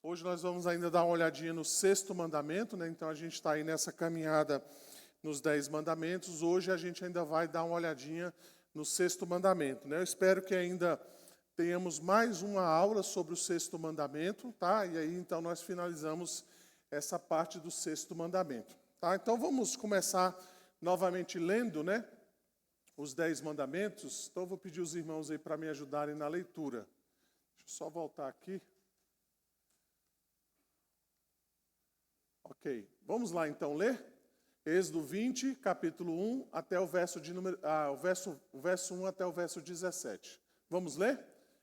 Hoje nós vamos ainda dar uma olhadinha no sexto mandamento, né? Então a gente está aí nessa caminhada nos 10 mandamentos. Hoje a gente ainda vai dar uma olhadinha no sexto mandamento, né? Eu espero que ainda tenhamos mais uma aula sobre o sexto mandamento, tá? E aí então nós finalizamos essa parte do sexto mandamento, tá? Então vamos começar novamente lendo, né? Os 10 mandamentos. Então eu vou pedir os irmãos aí para me ajudarem na leitura. Deixa eu só voltar aqui. Ok, vamos lá então ler? Êxodo 20, capítulo 1, até o verso 1 até o verso 17. Vamos ler?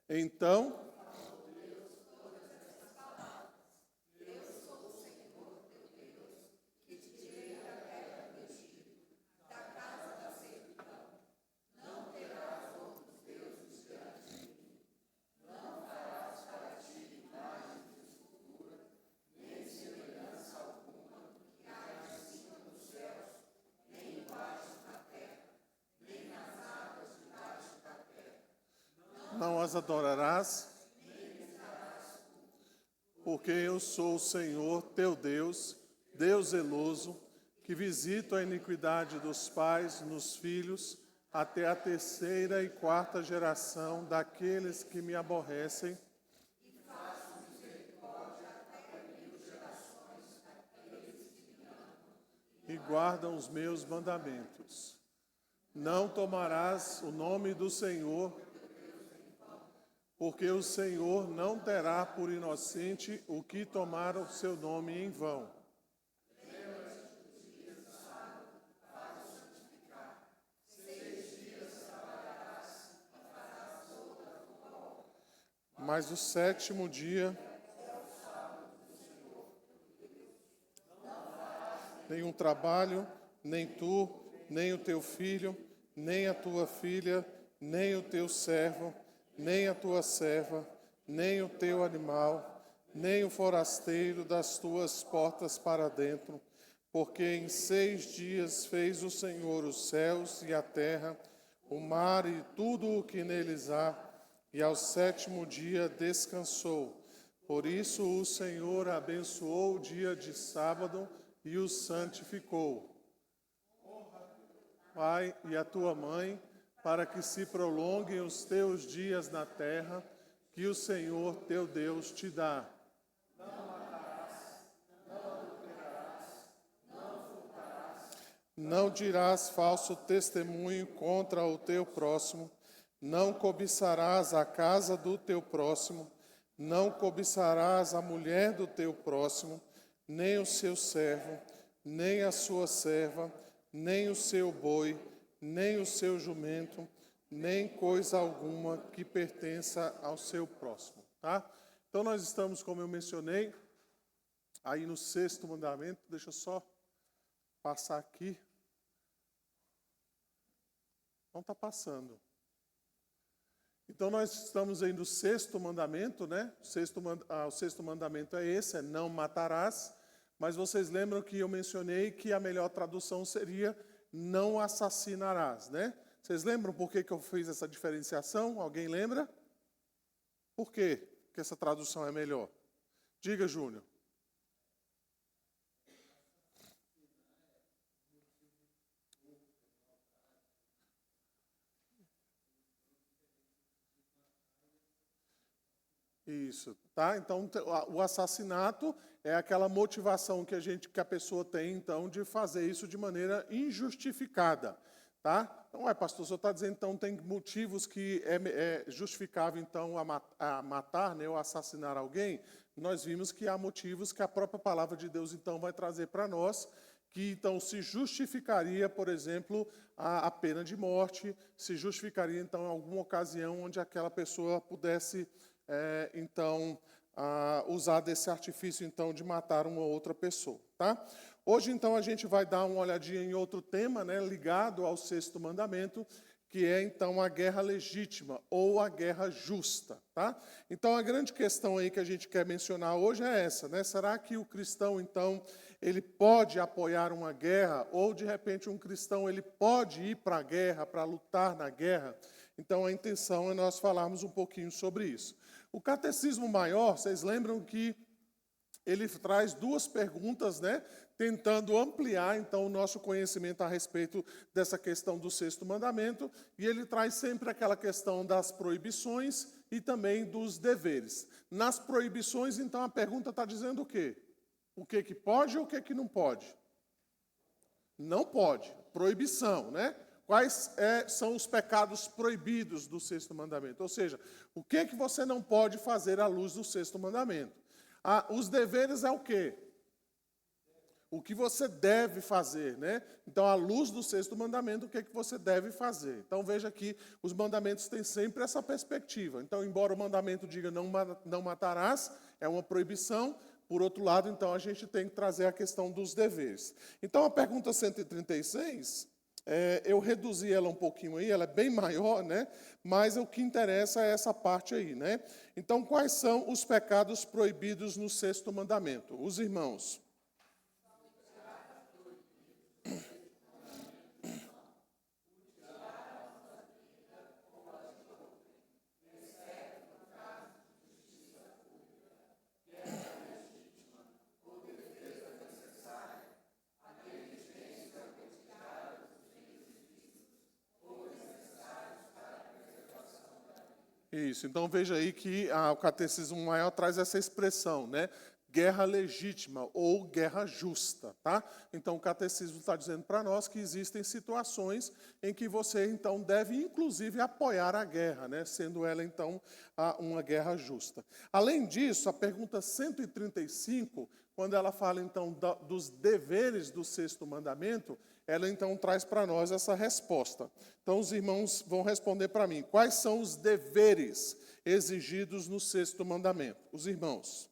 Então, não as adorarás, porque eu sou o Senhor teu Deus, Deus zeloso, que visito a iniquidade dos pais nos filhos, até a terceira e quarta geração daqueles que me aborrecem, e guardam os meus mandamentos. Não tomarás o nome do Senhor, porque o Senhor não terá por inocente o que tomar o seu nome em vão. Mas o sétimo dia, nenhum trabalho, nem tu, nem o teu filho, nem a tua filha, nem o teu servo, nem a tua serva, nem o teu animal, nem o forasteiro das tuas portas para dentro, porque em 6 dias fez o Senhor os céus e a terra, o mar e tudo o que neles há, e ao sétimo dia descansou. Por isso o Senhor abençoou o dia de sábado e o santificou. Pai e a tua mãe, para que se prolonguem os teus dias na terra, que o Senhor teu Deus te dá. Não dirás falso testemunho contra o teu próximo, não cobiçarás a casa do teu próximo, não cobiçarás a mulher do teu próximo, nem o seu servo, nem a sua serva, nem o seu boi, nem o seu jumento, nem coisa alguma que pertença ao seu próximo, tá? Então nós estamos, como eu mencionei, aí no sexto mandamento. Deixa eu só passar aqui. Não está passando. Então nós estamos aí no sexto mandamento, né? O sexto mandamento é esse, é não matarás. Mas vocês lembram que eu mencionei que a melhor tradução seria não assassinarás, né? Vocês lembram por que eu fiz essa diferenciação? Alguém lembra? Por quê que essa tradução é melhor? Diga, Júnior. Isso, tá? Então, o assassinato é aquela motivação que a pessoa tem, então, de fazer isso de maneira injustificada, tá? Então, pastor, o senhor está dizendo, então, tem motivos que é justificável, então, a matar, né, ou assassinar alguém? Nós vimos que há motivos que a própria palavra de Deus, então, vai trazer para nós, que, então, se justificaria, por exemplo, a pena de morte, se justificaria, então, em alguma ocasião onde aquela pessoa pudesse usar desse artifício, então, de matar uma outra pessoa, tá? Hoje, então, a gente vai dar uma olhadinha em outro tema, né, ligado ao sexto mandamento, que é, então, a guerra legítima, ou a guerra justa, tá? Então, a grande questão aí que a gente quer mencionar hoje é essa, né? Será que o cristão, então, ele pode apoiar uma guerra, ou, de repente, um cristão, ele pode ir para a guerra, para lutar na guerra? Então, a intenção é nós falarmos um pouquinho sobre isso. O Catecismo Maior, vocês lembram que ele traz duas perguntas, né, tentando ampliar, então, o nosso conhecimento a respeito dessa questão do sexto mandamento, e ele traz sempre aquela questão das proibições e também dos deveres. Nas proibições, então, a pergunta está dizendo o quê? O que que pode e o que que não pode? Não pode. Proibição, né? Quais são os pecados proibidos do sexto mandamento? Ou seja, o que que você não pode fazer à luz do sexto mandamento? Os deveres é o quê? O que você deve fazer, né? Então, à luz do sexto mandamento, o que que você deve fazer? Então, veja que os mandamentos têm sempre essa perspectiva. Então, embora o mandamento diga não matarás, é uma proibição. Por outro lado, então, a gente tem que trazer a questão dos deveres. Então, a pergunta 136, eu reduzi ela um pouquinho aí, ela é bem maior, né? Mas o que interessa é essa parte aí, né? Então, quais são os pecados proibidos no sexto mandamento? Os irmãos. Isso, então veja aí que o Catecismo Maior traz essa expressão, né? Guerra legítima ou guerra justa, tá? Então o Catecismo está dizendo para nós que existem situações em que você então deve inclusive apoiar a guerra, né? Sendo ela então uma guerra justa. Além disso, a pergunta 135, quando ela fala então dos deveres do sexto mandamento, ela então traz para nós essa resposta. Então os irmãos vão responder para mim. Quais são os deveres exigidos no sexto mandamento? Os irmãos.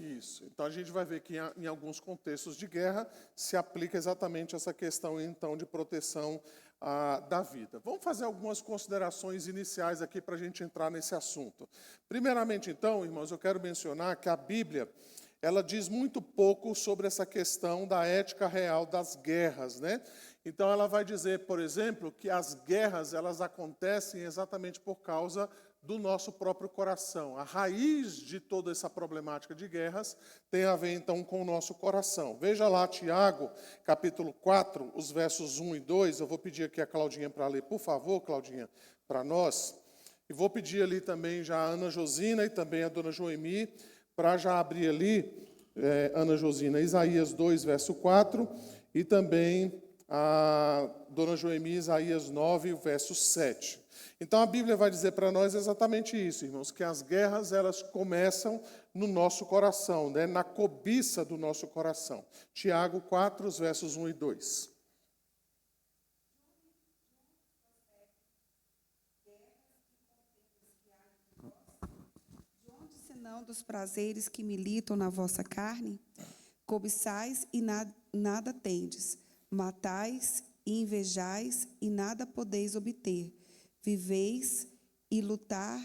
Isso. Então a gente vai ver que em alguns contextos de guerra se aplica exatamente essa questão então de proteção da vida. Vamos fazer algumas considerações iniciais aqui para a gente entrar nesse assunto. Primeiramente, então, irmãos, eu quero mencionar que a Bíblia ela diz muito pouco sobre essa questão da ética real das guerras, né? Então ela vai dizer, por exemplo, que as guerras elas acontecem exatamente por causa do nosso próprio coração. A raiz de toda essa problemática de guerras tem a ver, então, com o nosso coração. Veja lá, Tiago, capítulo 4, os versos 1 e 2. Eu vou pedir aqui a Claudinha para ler, por favor, Claudinha, para nós. E vou pedir ali também já a Ana Josina e também a dona Joemi, para já abrir ali, Ana Josina, Isaías 2, verso 4, e também a dona Joemi, Isaías 9, verso 7. Então a Bíblia vai dizer para nós exatamente isso, irmãos, que as guerras elas começam no nosso coração, né, na cobiça do nosso coração. Tiago 4, os versos 1 e 2. De onde senão dos prazeres que militam na vossa carne? Cobiçais e nada tendes, matais e invejais e nada podeis obter. Viveis e lutar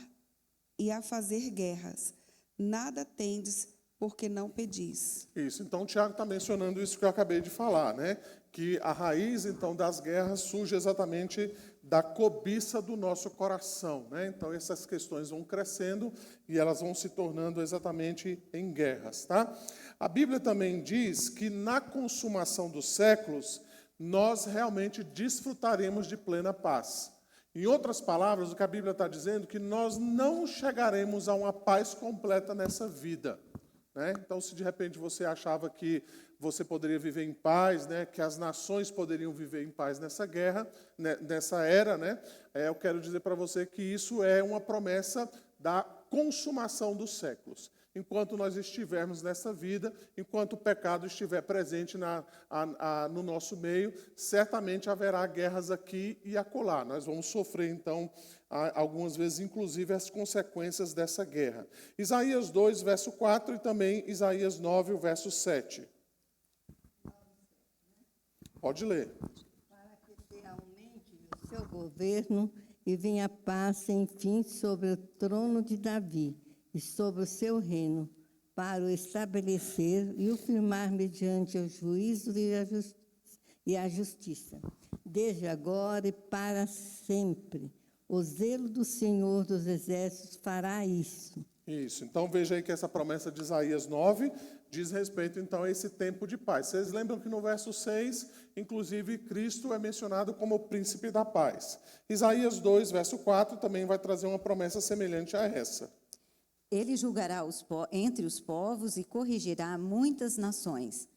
e a fazer guerras. Nada tendes, porque não pedis. Isso, então o Tiago está mencionando isso que eu acabei de falar, né? Que a raiz, então, das guerras surge exatamente da cobiça do nosso coração, né? Então essas questões vão crescendo e elas vão se tornando exatamente em guerras, tá? A Bíblia também diz que na consumação dos séculos, nós realmente desfrutaremos de plena paz. Em outras palavras, o que a Bíblia está dizendo é que nós não chegaremos a uma paz completa nessa vida, né? Então, se de repente você achava que você poderia viver em paz, né, que as nações poderiam viver em paz nessa guerra, né, nessa era, né, eu quero dizer para você que isso é uma promessa da consumação dos séculos. Enquanto nós estivermos nessa vida, enquanto o pecado estiver presente no nosso meio, certamente haverá guerras aqui e acolá. Nós vamos sofrer, então, algumas vezes, inclusive, as consequências dessa guerra. Isaías 2, verso 4 e também Isaías 9, o verso 7. Pode ler. Para que te aumente governo e venha paz, enfim, sobre o trono de Davi e sobre o seu reino, para o estabelecer e o firmar mediante o juízo e a justiça, desde agora e para sempre. O zelo do Senhor dos Exércitos fará isso. Isso. Então, veja aí que essa promessa de Isaías 9 diz respeito, então, a esse tempo de paz. Vocês lembram que no verso 6, inclusive, Cristo é mencionado como o príncipe da paz. Isaías 2, verso 4, também vai trazer uma promessa semelhante a essa. Ele julgará entre os povos e corrigirá muitas nações.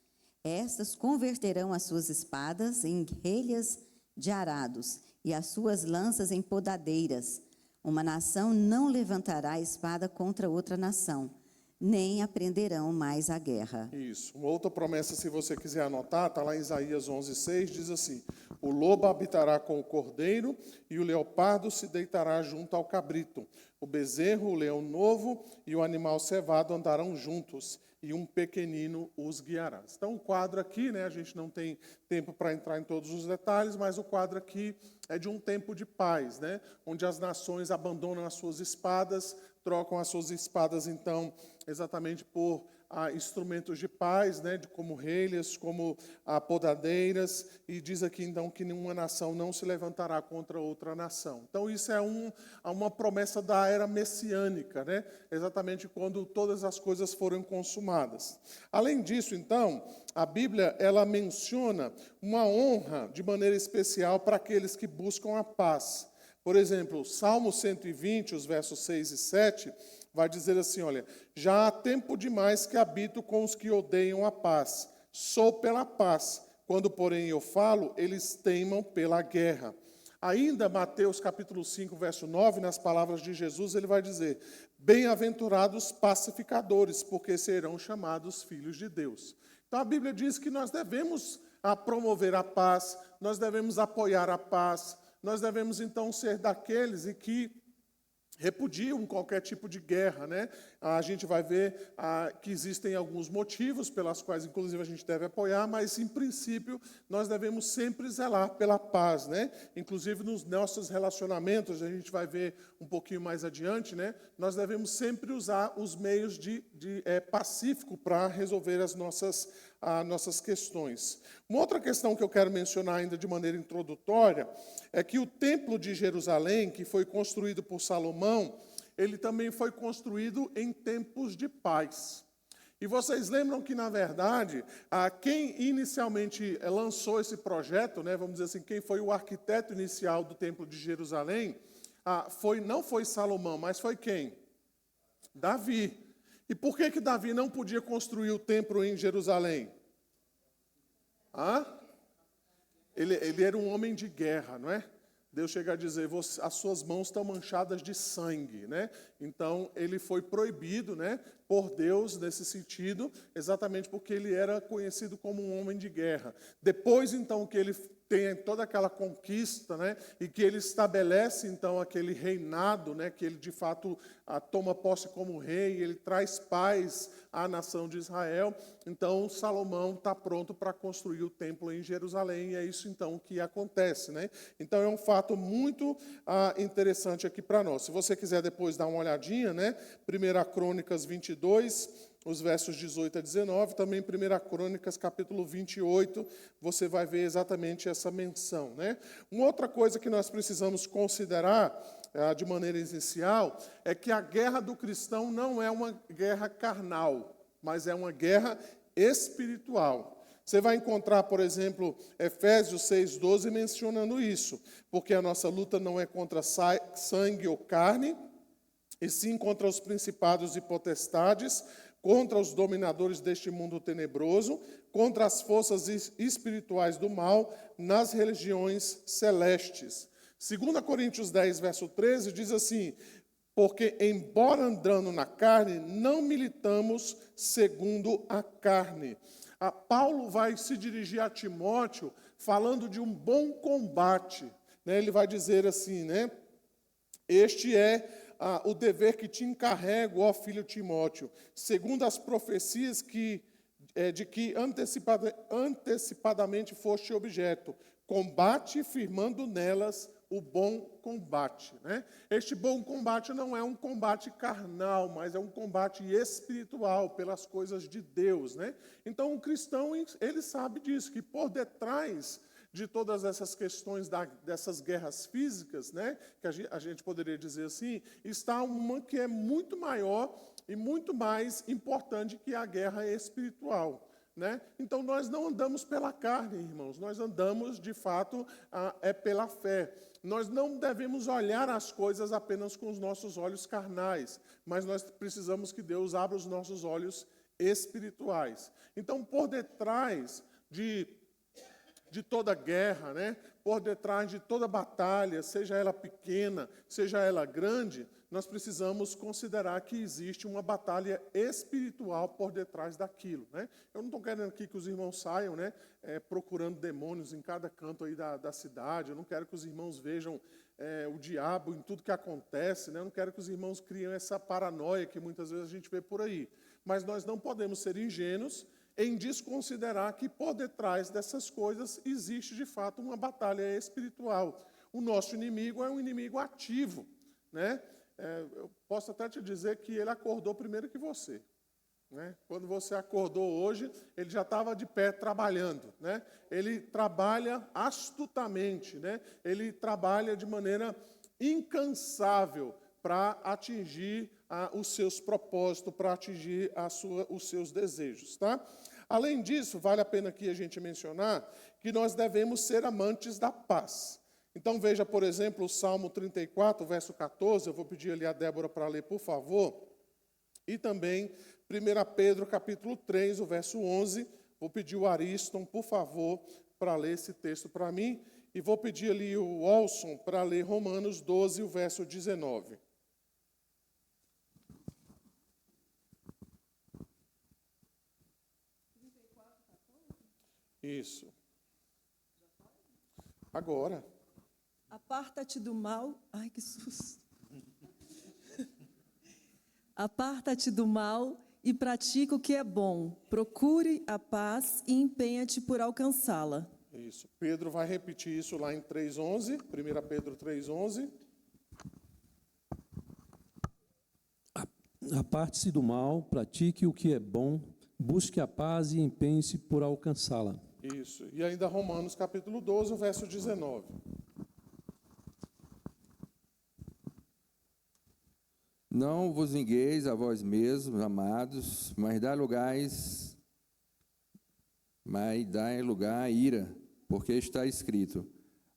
Estas converterão as suas espadas em relhas de arados e as suas lanças em podadeiras. Uma nação não levantará espada contra outra nação, nem aprenderão mais a guerra. Isso. Uma outra promessa, se você quiser anotar, está lá em Isaías 11:6, diz assim: o lobo habitará com o cordeiro e o leopardo se deitará junto ao cabrito. O bezerro, o leão novo e o animal cevado andarão juntos, e um pequenino os guiará. Então, o quadro aqui, né, a gente não tem tempo para entrar em todos os detalhes, mas o quadro aqui é de um tempo de paz, né, onde as nações abandonam as suas espadas, trocam as suas espadas, então, exatamente por instrumentos de paz, né, como relhas, como podadeiras, e diz aqui, então, que nenhuma nação não se levantará contra outra nação. Então, isso é uma promessa da era messiânica, né, exatamente quando todas as coisas foram consumadas. Além disso, então, a Bíblia, ela menciona uma honra de maneira especial para aqueles que buscam a paz. Por exemplo, Salmo 120, os versos 6 e 7, vai dizer assim, olha, já há tempo demais que habito com os que odeiam a paz. Sou pela paz. Quando, porém, eu falo, eles teimam pela guerra. Ainda, Mateus capítulo 5, verso 9, nas palavras de Jesus, ele vai dizer, bem-aventurados pacificadores, porque serão chamados filhos de Deus. Então, a Bíblia diz que nós devemos promover a paz, nós devemos apoiar a paz, nós devemos, então, ser daqueles que repudiam qualquer tipo de guerra, né? A gente vai ver que existem alguns motivos pelas quais, inclusive, a gente deve apoiar, mas, em princípio, nós devemos sempre zelar pela paz, né? Inclusive, nos nossos relacionamentos, a gente vai ver um pouquinho mais adiante, né? Nós devemos sempre usar os meios pacífico para resolver as nossas questões. Uma outra questão que eu quero mencionar ainda de maneira introdutória é que o Templo de Jerusalém, que foi construído por Salomão, ele também foi construído em tempos de paz. E vocês lembram que, na verdade, quem inicialmente lançou esse projeto, né, vamos dizer assim, quem foi o arquiteto inicial do Templo de Jerusalém, não foi Salomão, mas foi quem? Davi. E por que Davi não podia construir o templo em Jerusalém? Ele era um homem de guerra, não é? Deus chega a dizer, as suas mãos estão manchadas de sangue, né? Então, ele foi proibido, né, por Deus nesse sentido, exatamente porque ele era conhecido como um homem de guerra. Depois, então, que ele tem toda aquela conquista, né, e que ele estabelece, então, aquele reinado, né, que ele, de fato, toma posse como rei, ele traz paz à nação de Israel. Então, Salomão está pronto para construir o templo em Jerusalém, e é isso, então, que acontece, né? Então, é um fato muito interessante aqui para nós. Se você quiser depois dar uma olhadinha, né, 1 Crônicas 22, os versos 18 a 19, também 1 Crônicas, capítulo 28, você vai ver exatamente essa menção, né? Uma outra coisa que nós precisamos considerar, de maneira essencial, é que a guerra do cristão não é uma guerra carnal, mas é uma guerra espiritual. Você vai encontrar, por exemplo, Efésios 6,12 mencionando isso, porque a nossa luta não é contra sangue ou carne, e sim contra os principados e potestades, contra os dominadores deste mundo tenebroso, contra as forças espirituais do mal nas regiões celestes. 2 Coríntios 10, verso 13, diz assim, porque, embora andando na carne, não militamos segundo a carne. Paulo vai se dirigir a Timóteo falando de um bom combate, né? Ele vai dizer assim, né? Este é o dever que te encarrego, ó filho Timóteo, segundo as profecias de que antecipadamente foste objeto, combate firmando nelas o bom combate, né? Este bom combate não é um combate carnal, mas é um combate espiritual pelas coisas de Deus, né? Então, o cristão, ele sabe disso, que por detrás de todas essas questões dessas guerras físicas, né, que a gente poderia dizer assim, está uma que é muito maior e muito mais importante que a guerra espiritual. Né? Então, nós não andamos pela carne, irmãos, nós andamos, de fato, pela fé. Nós não devemos olhar as coisas apenas com os nossos olhos carnais, mas nós precisamos que Deus abra os nossos olhos espirituais. Então, por detrás de toda guerra, né? Por detrás de toda batalha, seja ela pequena, seja ela grande, nós precisamos considerar que existe uma batalha espiritual por detrás daquilo, né? Eu não estou querendo aqui que os irmãos saiam, né, procurando demônios em cada canto aí da cidade. Eu não quero que os irmãos vejam o diabo em tudo que acontece, né? Eu não quero que os irmãos criem essa paranoia que muitas vezes a gente vê por aí. Mas nós não podemos ser ingênuos em desconsiderar que por detrás dessas coisas existe, de fato, uma batalha espiritual. O nosso inimigo é um inimigo ativo, né? Eu posso até te dizer que ele acordou primeiro que você, né? Quando você acordou hoje, ele já estava de pé trabalhando, né? Ele trabalha astutamente, né? Ele trabalha de maneira incansável para atingir os seus propósitos, para atingir os seus desejos, tá? Além disso, vale a pena aqui a gente mencionar que nós devemos ser amantes da paz. Então, veja, por exemplo, o Salmo 34, verso 14, eu vou pedir ali a Débora para ler, por favor, e também 1 Pedro, capítulo 3, o verso 11, vou pedir o Ariston, por favor, para ler esse texto para mim, e vou pedir ali o Olson para ler Romanos 12, o verso 19. Isso. Agora. Aparta-te do mal. Ai, que susto. Aparta-te do mal e pratica o que é bom. Procure a paz e empenha-te por alcançá-la. Isso. Pedro vai repetir isso lá em 3:11, 1 Pedro 3:11. Aparte-se do mal, pratique o que é bom, busque a paz e empenhe-se por alcançá-la. Isso. E ainda Romanos, capítulo 12, o verso 19. Não vos vingueis a vós mesmos, amados, mas dai lugar à ira, porque está escrito: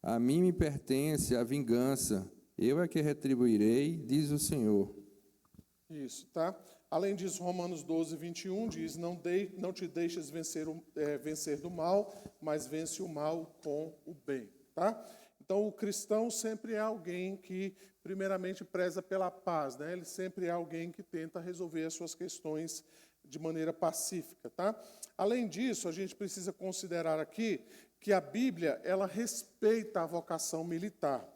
a mim me pertence a vingança, eu é que retribuirei, diz o Senhor. Isso, tá? Além disso, Romanos 12, 21 diz: não te deixes vencer do mal, mas vence o mal com o bem, tá? Então, o cristão sempre é alguém que, primeiramente, preza pela paz, né? Ele sempre é alguém que tenta resolver as suas questões de maneira pacífica, tá? Além disso, a gente precisa considerar aqui que a Bíblia, ela respeita a vocação militar.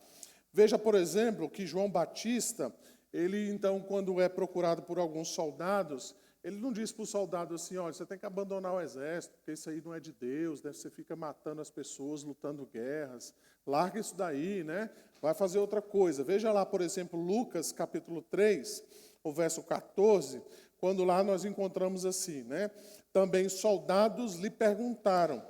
Veja, por exemplo, que João Batista, ele, então, quando é procurado por alguns soldados, ele não diz para o soldado assim: olha, você tem que abandonar o exército, porque isso aí não é de Deus, né? Você fica matando as pessoas, lutando guerras, larga isso daí, né? Vai fazer outra coisa. Veja lá, por exemplo, Lucas, capítulo 3, o verso 14, quando lá nós encontramos assim, né? Também soldados lhe perguntaram: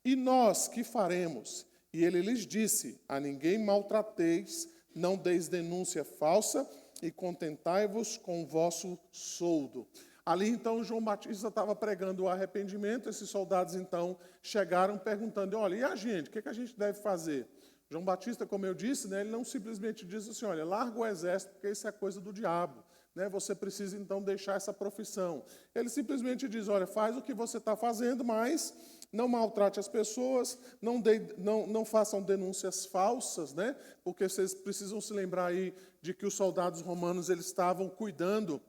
e nós que faremos? E ele lhes disse: a ninguém maltrateis, não deis denúncia falsa, e contentai-vos com o vosso soldo. Ali, então, João Batista estava pregando o arrependimento. Esses soldados, então, chegaram perguntando: olha, e a gente? O que a gente deve fazer? João Batista, como eu disse, né, ele não simplesmente diz assim: olha, larga o exército, porque isso é coisa do diabo, né, você precisa, então, deixar essa profissão. Ele simplesmente diz: olha, faz o que você está fazendo, mas não maltrate as pessoas, não façam denúncias falsas, né, porque vocês precisam se lembrar aí de que os soldados romanos, eles estavam cuidando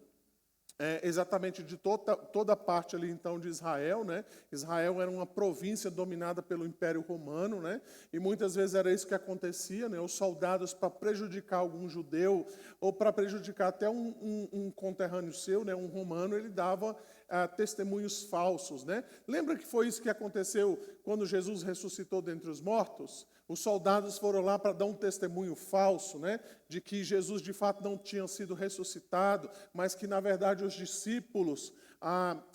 exatamente de toda a parte ali, então, de Israel, né? Israel era uma província dominada pelo Império Romano, né? E muitas vezes era isso que acontecia, né? Os soldados, para prejudicar algum judeu, ou para prejudicar até um conterrâneo seu, né? Um romano, ele dava testemunhos falsos, né? Lembra que foi isso que aconteceu quando Jesus ressuscitou dentre os mortos? Os soldados foram lá para dar um testemunho falso, né? De que Jesus de fato não tinha sido ressuscitado, mas que na verdade os discípulos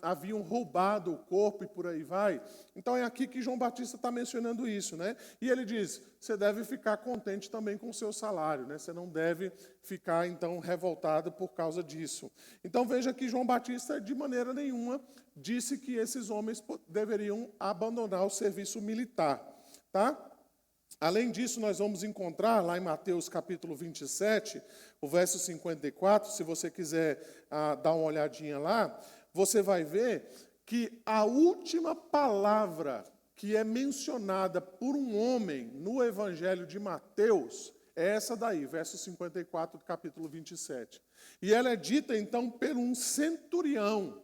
haviam roubado o corpo e por aí vai. Então é aqui que João Batista está mencionando isso, né? E ele diz, você deve ficar contente também com o seu salário, né? Você não deve ficar, então, revoltado por causa disso. Então veja que João Batista, de maneira nenhuma, disse que esses homens deveriam abandonar o serviço militar, tá? Além disso, nós vamos encontrar lá em Mateus capítulo 27, o verso 54, se você quiser dar uma olhadinha lá, você vai ver que a última palavra que é mencionada por um homem no Evangelho de Mateus é essa daí, verso 54 do capítulo 27. E ela é dita, então, por um centurião,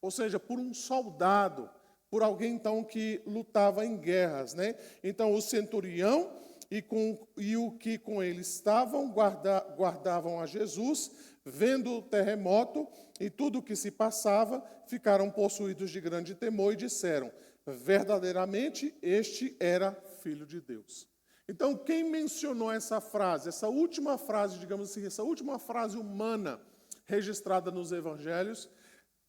ou seja, por um soldado, por alguém, então, que lutava em guerras, né? Então, o centurião e o que com ele estavam guardavam a Jesus, vendo o terremoto e tudo o que se passava, ficaram possuídos de grande temor e disseram, verdadeiramente este era Filho de Deus. Então, quem mencionou essa frase, essa última frase, digamos assim, essa última frase humana registrada nos evangelhos,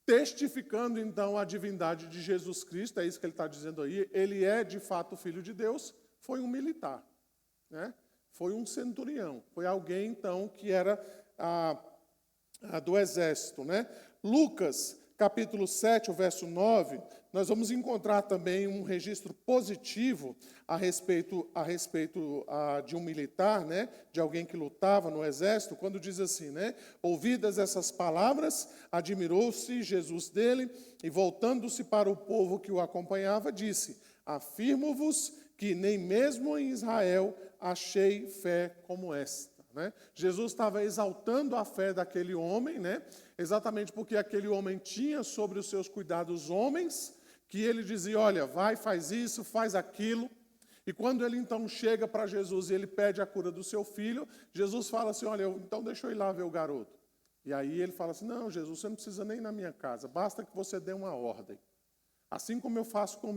testificando, então, a divindade de Jesus Cristo, é isso que ele está dizendo aí, ele é, de fato, Filho de Deus, foi um militar, né? Foi um centurião, foi alguém, então, que era do exército, né? Lucas, capítulo 7, o verso 9, nós vamos encontrar também um registro positivo a respeito de um militar, né, de alguém que lutava no exército, quando diz assim, né, ouvidas essas palavras, admirou-se Jesus dele e, voltando-se para o povo que o acompanhava, disse, afirmo-vos que nem mesmo em Israel achei fé como esta. Né? Jesus estava exaltando a fé daquele homem, né? Exatamente porque aquele homem tinha sobre os seus cuidados homens, que ele dizia, olha, vai, faz isso, faz aquilo. E quando ele então chega para Jesus e ele pede a cura do seu filho, Jesus fala assim, olha, então deixa eu ir lá ver o garoto. E aí ele fala assim, não, Jesus, você não precisa nem ir na minha casa, basta que você dê uma ordem. Assim como eu faço com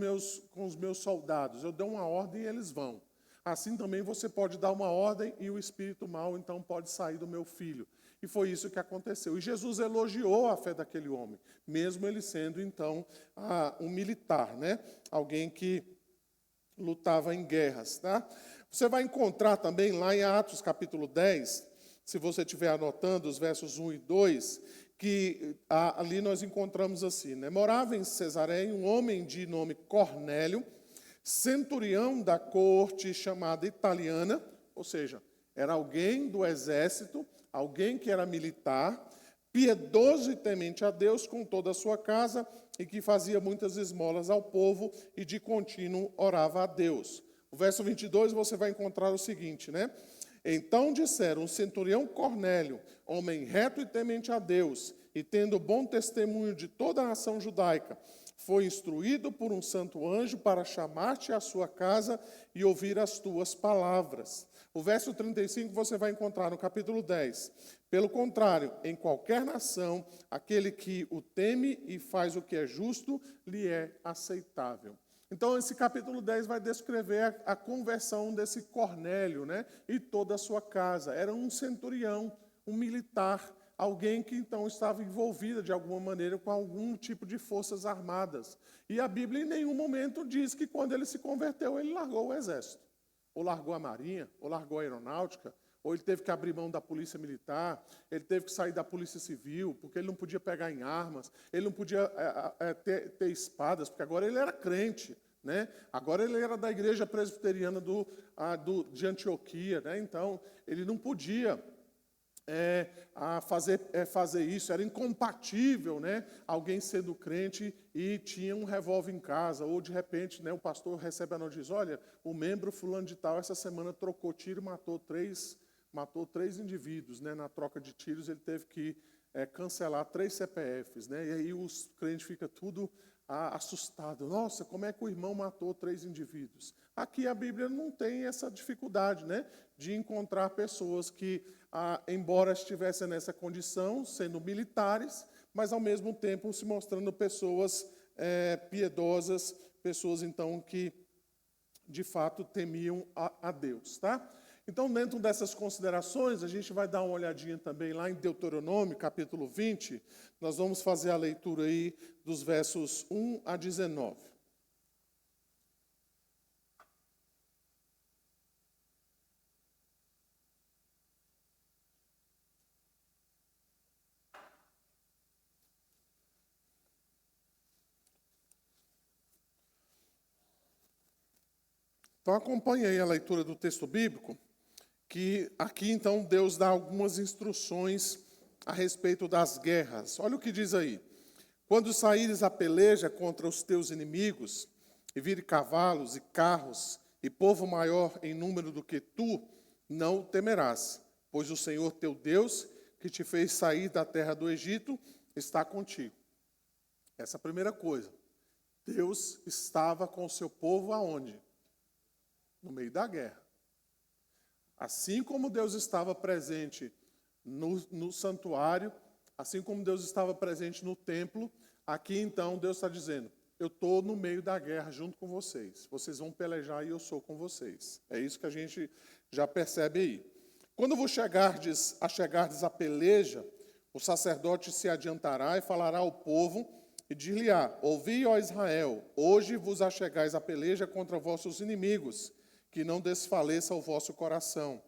os meus soldados, eu dou uma ordem e eles vão. Assim também você pode dar uma ordem e o espírito mau, então, pode sair do meu filho. E foi isso que aconteceu. E Jesus elogiou a fé daquele homem, mesmo ele sendo, então, um militar, né? Alguém que lutava em guerras, tá? Você vai encontrar também lá em Atos, capítulo 10, se você estiver anotando os versos 1 e 2, que ali nós encontramos assim, né? Morava em Cesareia um homem de nome Cornélio, centurião da corte chamada italiana, ou seja, era alguém do exército, alguém que era militar, piedoso e temente a Deus com toda a sua casa e que fazia muitas esmolas ao povo e de contínuo orava a Deus. O verso 22 você vai encontrar o seguinte, né? Então disseram, o centurião Cornélio, homem reto e temente a Deus, e tendo bom testemunho de toda a nação judaica, foi instruído por um santo anjo para chamar-te à sua casa e ouvir as tuas palavras. O verso 35 você vai encontrar no capítulo 10. Pelo contrário, em qualquer nação, aquele que o teme e faz o que é justo, lhe é aceitável. Então, esse capítulo 10 vai descrever a conversão desse Cornélio, né, e toda a sua casa. Era um centurião, um militar, alguém que então estava envolvido de alguma maneira com algum tipo de forças armadas. E a Bíblia em nenhum momento diz que quando ele se converteu, ele largou o exército. Ou largou a marinha, ou largou a aeronáutica, ou ele teve que abrir mão da polícia militar, ele teve que sair da polícia civil, porque ele não podia pegar em armas, ele não podia ter espadas, porque agora ele era crente, né? Agora ele era da igreja presbiteriana de Antioquia, né? Então ele não podia fazer isso, era incompatível, né? Alguém sendo crente e tinha um revólver em casa, ou de repente, né, o pastor recebe a notícia, diz, olha, o membro fulano de tal essa semana trocou tiro e matou três indivíduos, né? Na troca de tiros ele teve que cancelar 3 CPFs, né? E aí os crentes ficam tudo assustado. Nossa, como é que o irmão matou 3 indivíduos? Aqui a Bíblia não tem essa dificuldade, né, de encontrar pessoas que, embora estivessem nessa condição, sendo militares, mas ao mesmo tempo se mostrando pessoas piedosas, pessoas então que de fato temiam a Deus, tá? Então, dentro dessas considerações, a gente vai dar uma olhadinha também lá em Deuteronômio, capítulo 20. Nós vamos fazer a leitura aí dos versos 1 a 19. Então, acompanhe aí a leitura do texto bíblico, que aqui, então, Deus dá algumas instruções a respeito das guerras. Olha o que diz aí. Quando saíres a peleja contra os teus inimigos, e vire cavalos e carros, e povo maior em número do que tu, não temerás, pois o Senhor teu Deus, que te fez sair da terra do Egito, está contigo. Essa é a primeira coisa. Deus estava com o seu povo aonde? No meio da guerra. Assim como Deus estava presente no santuário, assim como Deus estava presente no templo, aqui então Deus está dizendo, eu estou no meio da guerra junto com vocês. Vocês vão pelejar e eu sou com vocês. É isso que a gente já percebe aí. Quando vos chegardes a peleja, o sacerdote se adiantará e falará ao povo e dir-lhe-á, ouvi, ó Israel, hoje vos achegais a peleja contra vossos inimigos, que não desfaleça o vosso coração.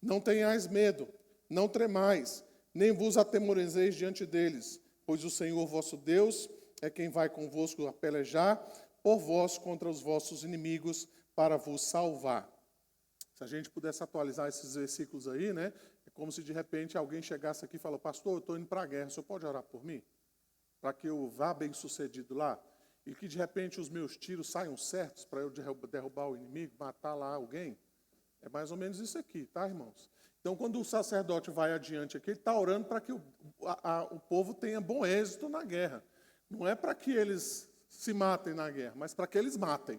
Não tenhais medo, não tremais, nem vos atemorizeis diante deles, pois o Senhor vosso Deus é quem vai convosco a pelejar por vós contra os vossos inimigos para vos salvar. Se a gente pudesse atualizar esses versículos aí, né? É como se de repente alguém chegasse aqui e falasse, pastor, eu estou indo para a guerra, o senhor pode orar por mim? Para que eu vá bem sucedido lá? E que de repente os meus tiros saiam certos para eu derrubar o inimigo, matar lá alguém? É mais ou menos isso aqui, tá, irmãos? Então, quando o sacerdote vai adiante aqui, ele está orando para que o povo tenha bom êxito na guerra. Não é para que eles se matem na guerra, mas para que eles matem.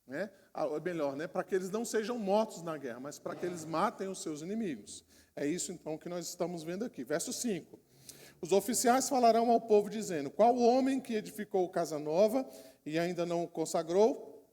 Né? Melhor, né? Para que eles não sejam mortos na guerra, mas para que eles matem os seus inimigos. É isso, então, que nós estamos vendo aqui. Verso 5. Os oficiais falarão ao povo, dizendo, qual homem que edificou casa nova e ainda não o consagrou?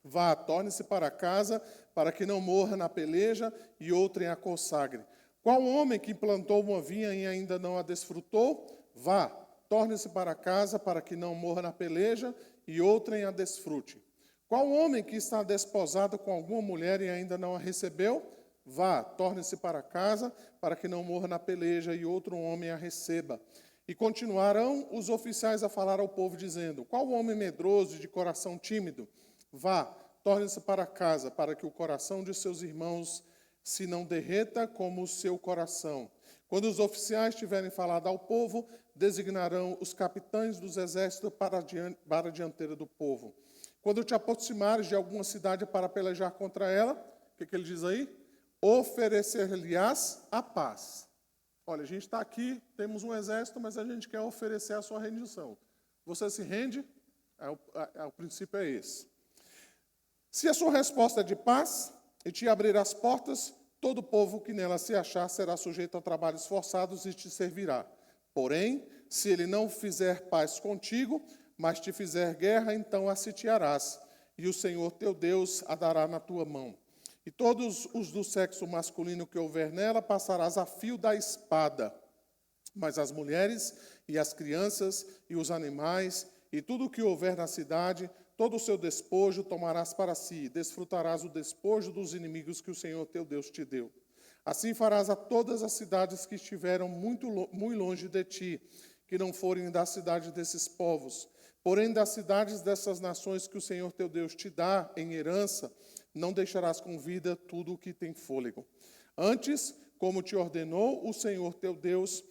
Vá, torne-se para casa, para que não morra na peleja e outrem a consagre. Qual homem que plantou uma vinha e ainda não a desfrutou? Vá, torne-se para casa, para que não morra na peleja e outrem a desfrute. Qual homem que está desposado com alguma mulher e ainda não a recebeu? Vá, torne-se para casa, para que não morra na peleja e outro homem a receba. E continuarão os oficiais a falar ao povo, dizendo, qual homem medroso e de coração tímido? Vá, torne-se para casa, para que o coração de seus irmãos se não derreta como o seu coração. Quando os oficiais tiverem falado ao povo, designarão os capitães dos exércitos para a dianteira do povo. Quando te aproximares de alguma cidade para pelejar contra ela, o que ele diz aí? Oferecer-lhe-ás a paz. Olha, a gente está aqui, temos um exército, mas a gente quer oferecer a sua rendição. Você se rende? O princípio é esse. Se a sua resposta é de paz e te abrir as portas, todo povo que nela se achar será sujeito a trabalhos forçados e te servirá. Porém, se ele não fizer paz contigo, mas te fizer guerra, então a sitiarás, e o Senhor teu Deus a dará na tua mão. E todos os do sexo masculino que houver nela passarás a fio da espada. Mas as mulheres e as crianças e os animais e tudo o que houver na cidade, todo o seu despojo tomarás para si, desfrutarás o despojo dos inimigos que o Senhor teu Deus te deu. Assim farás a todas as cidades que estiveram muito longe de ti, que não forem da cidade desses povos. Porém, das cidades dessas nações que o Senhor teu Deus te dá em herança, não deixarás com vida tudo o que tem fôlego. Antes, como te ordenou o Senhor teu Deus,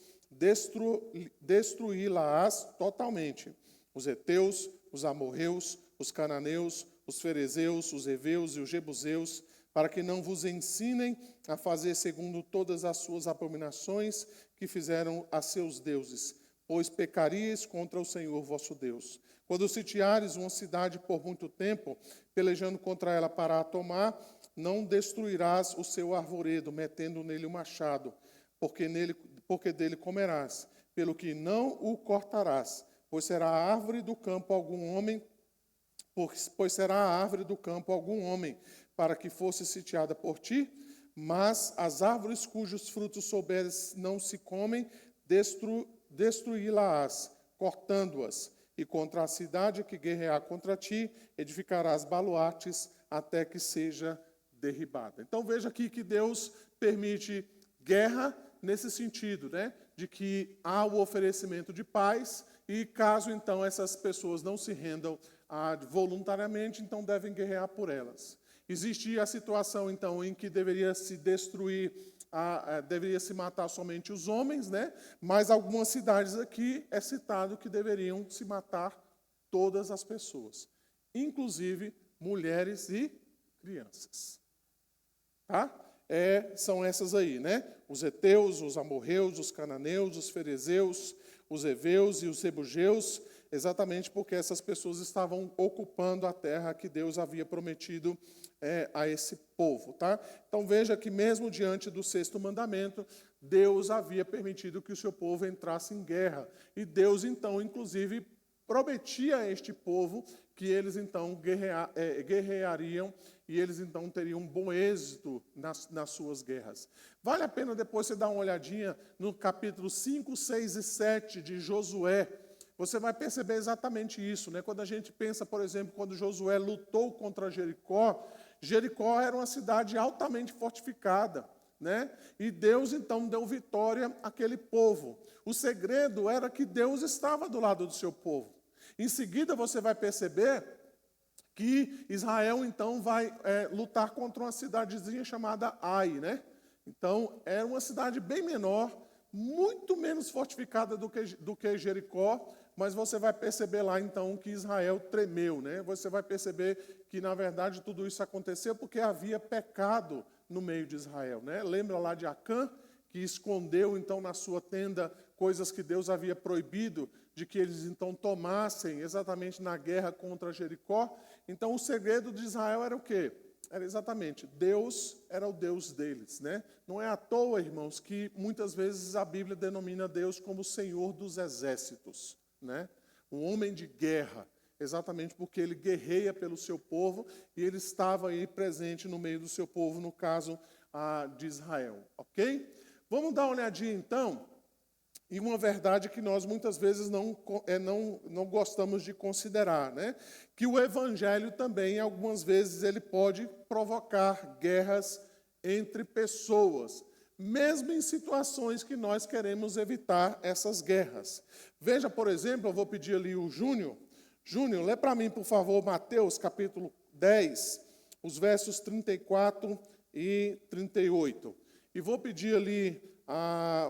destruí-la-ás totalmente. Os heteus, os amorreus, os cananeus, os ferezeus, os heveus e os jebuseus, para que não vos ensinem a fazer segundo todas as suas abominações que fizeram a seus deuses, pois pecaríeis contra o Senhor vosso Deus. Quando sitiares uma cidade por muito tempo, pelejando contra ela para a tomar, não destruirás o seu arvoredo, metendo nele o machado, porque dele comerás. pelo que não o cortarás, pois será a árvore do campo algum homem, para que fosse sitiada por ti, mas as árvores cujos frutos souberes não se comem, destruí-las-ás, cortando-as, e contra a cidade que guerrear contra ti, edificarás baluartes até que seja derribada. Então veja aqui que Deus permite guerra nesse sentido, né? De que há o oferecimento de paz e caso então essas pessoas não se rendam voluntariamente, então devem guerrear por elas. Existe a situação então em que deveria se destruir, deveria se matar somente os homens, né? Mas algumas cidades aqui é citado que deveriam se matar todas as pessoas, inclusive mulheres e crianças. Tá? São essas aí, né? Os heteus, os amorreus, os cananeus, os ferezeus, os heveus e os jebuseus, exatamente porque essas pessoas estavam ocupando a terra que Deus havia prometido a esse povo. Tá? Então veja que mesmo diante do sexto mandamento, Deus havia permitido que o seu povo entrasse em guerra. E Deus, então, inclusive, prometia a este povo que eles, então, guerreariam e eles, então, teriam um bom êxito nas suas guerras. Vale a pena depois você dar uma olhadinha no capítulo 5, 6 e 7 de Josué. Você vai perceber exatamente isso, né? Quando a gente pensa, por exemplo, quando Josué lutou contra Jericó, Jericó era uma cidade altamente fortificada, né? E Deus, então, deu vitória àquele povo. O segredo era que Deus estava do lado do seu povo. Em seguida, você vai perceber que Israel, então, vai lutar contra uma cidadezinha chamada Ai, né? Então, era uma cidade bem menor, muito menos fortificada do que Jericó, mas você vai perceber lá, então, que Israel tremeu, né? Você vai perceber que, na verdade, tudo isso aconteceu porque havia pecado no meio de Israel, né? Lembra lá de Acã, que escondeu, então, na sua tenda coisas que Deus havia proibido de que eles, então, tomassem exatamente na guerra contra Jericó. Então, o segredo de Israel era o quê? Era exatamente, Deus era o Deus deles, né? Não é à toa, irmãos, que muitas vezes a Bíblia denomina Deus como o Senhor dos exércitos, né? Um homem de guerra, exatamente porque ele guerreia pelo seu povo e ele estava aí presente no meio do seu povo, no caso de Israel, ok? Vamos dar uma olhadinha, então, em uma verdade que nós muitas vezes não gostamos de considerar, né? Que o evangelho também, algumas vezes, ele pode provocar guerras entre pessoas, mesmo em situações que nós queremos evitar essas guerras. Veja, por exemplo, eu vou pedir ali o Júnior. Júnior, lê para mim, por favor, Mateus, capítulo 10, os versos 34 e 38. E vou pedir ali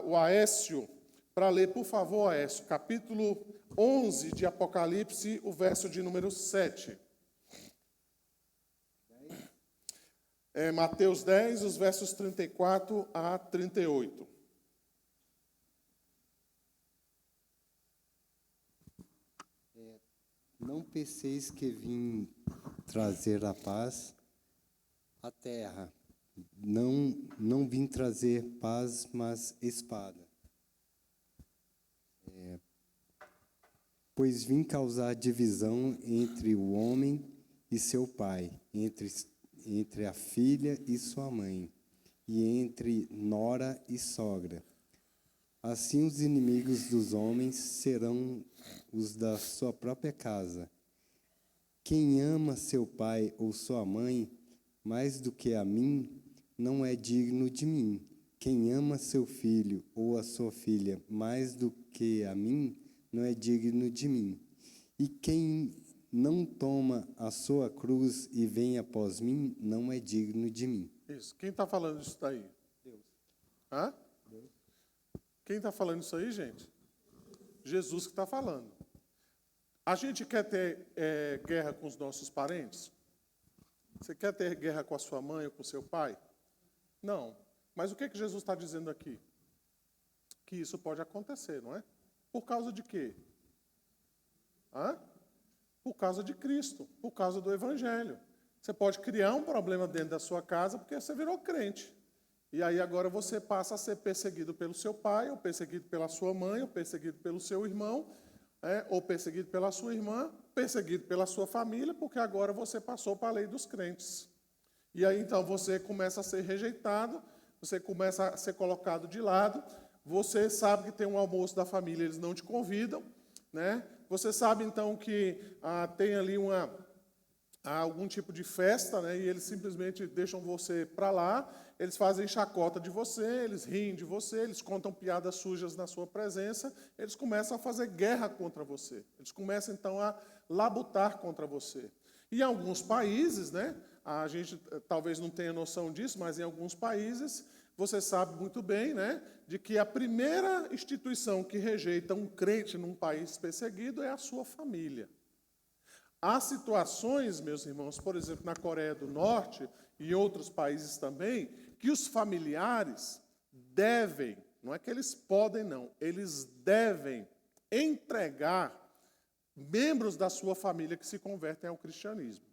o Aécio, para ler, por favor, Aécio, capítulo 11 de Apocalipse, o verso de número 7. Mateus 10, os versos 34 a 38. Não penseis que vim trazer a paz à terra. Não vim trazer paz, mas espada. Pois vim causar divisão entre o homem e seu pai, entre a filha e sua mãe, e entre nora e sogra. Assim os inimigos dos homens serão os da sua própria casa. Quem ama seu pai ou sua mãe mais do que a mim, não é digno de mim. Quem ama seu filho ou a sua filha mais do que a mim, não é digno de mim. E quem não toma a sua cruz e vem após mim, não é digno de mim. Isso. Quem está falando isso daí? Deus. Hã? Deus. Quem está falando isso aí, gente? Jesus que está falando. A gente quer ter guerra com os nossos parentes? Você quer ter guerra com a sua mãe ou com o seu pai? Não. Mas o que Jesus está dizendo aqui? Que isso pode acontecer, não é? Por causa de quê? Por causa de Cristo, por causa do Evangelho. Você pode criar um problema dentro da sua casa porque você virou crente. E aí agora você passa a ser perseguido pelo seu pai, ou perseguido pela sua mãe, ou perseguido pelo seu irmão, ou perseguido pela sua irmã, perseguido pela sua família, porque agora você passou para a lei dos crentes. E aí então você começa a ser rejeitado, você começa a ser colocado de lado, você sabe que tem um almoço da família, eles não te convidam, né? Você sabe então que tem ali algum tipo de festa, né? E eles simplesmente deixam você para lá, eles fazem chacota de você, eles riem de você, eles contam piadas sujas na sua presença, eles começam a fazer guerra contra você, eles começam então a labutar contra você. E em alguns países, né? A gente talvez não tenha noção disso, mas em alguns países você sabe muito bem, né, de que a primeira instituição que rejeita um crente num país perseguido é a sua família. Há situações, meus irmãos, por exemplo, na Coreia do Norte e em outros países também, que os familiares devem, não é que eles podem não, eles devem entregar membros da sua família que se convertem ao cristianismo.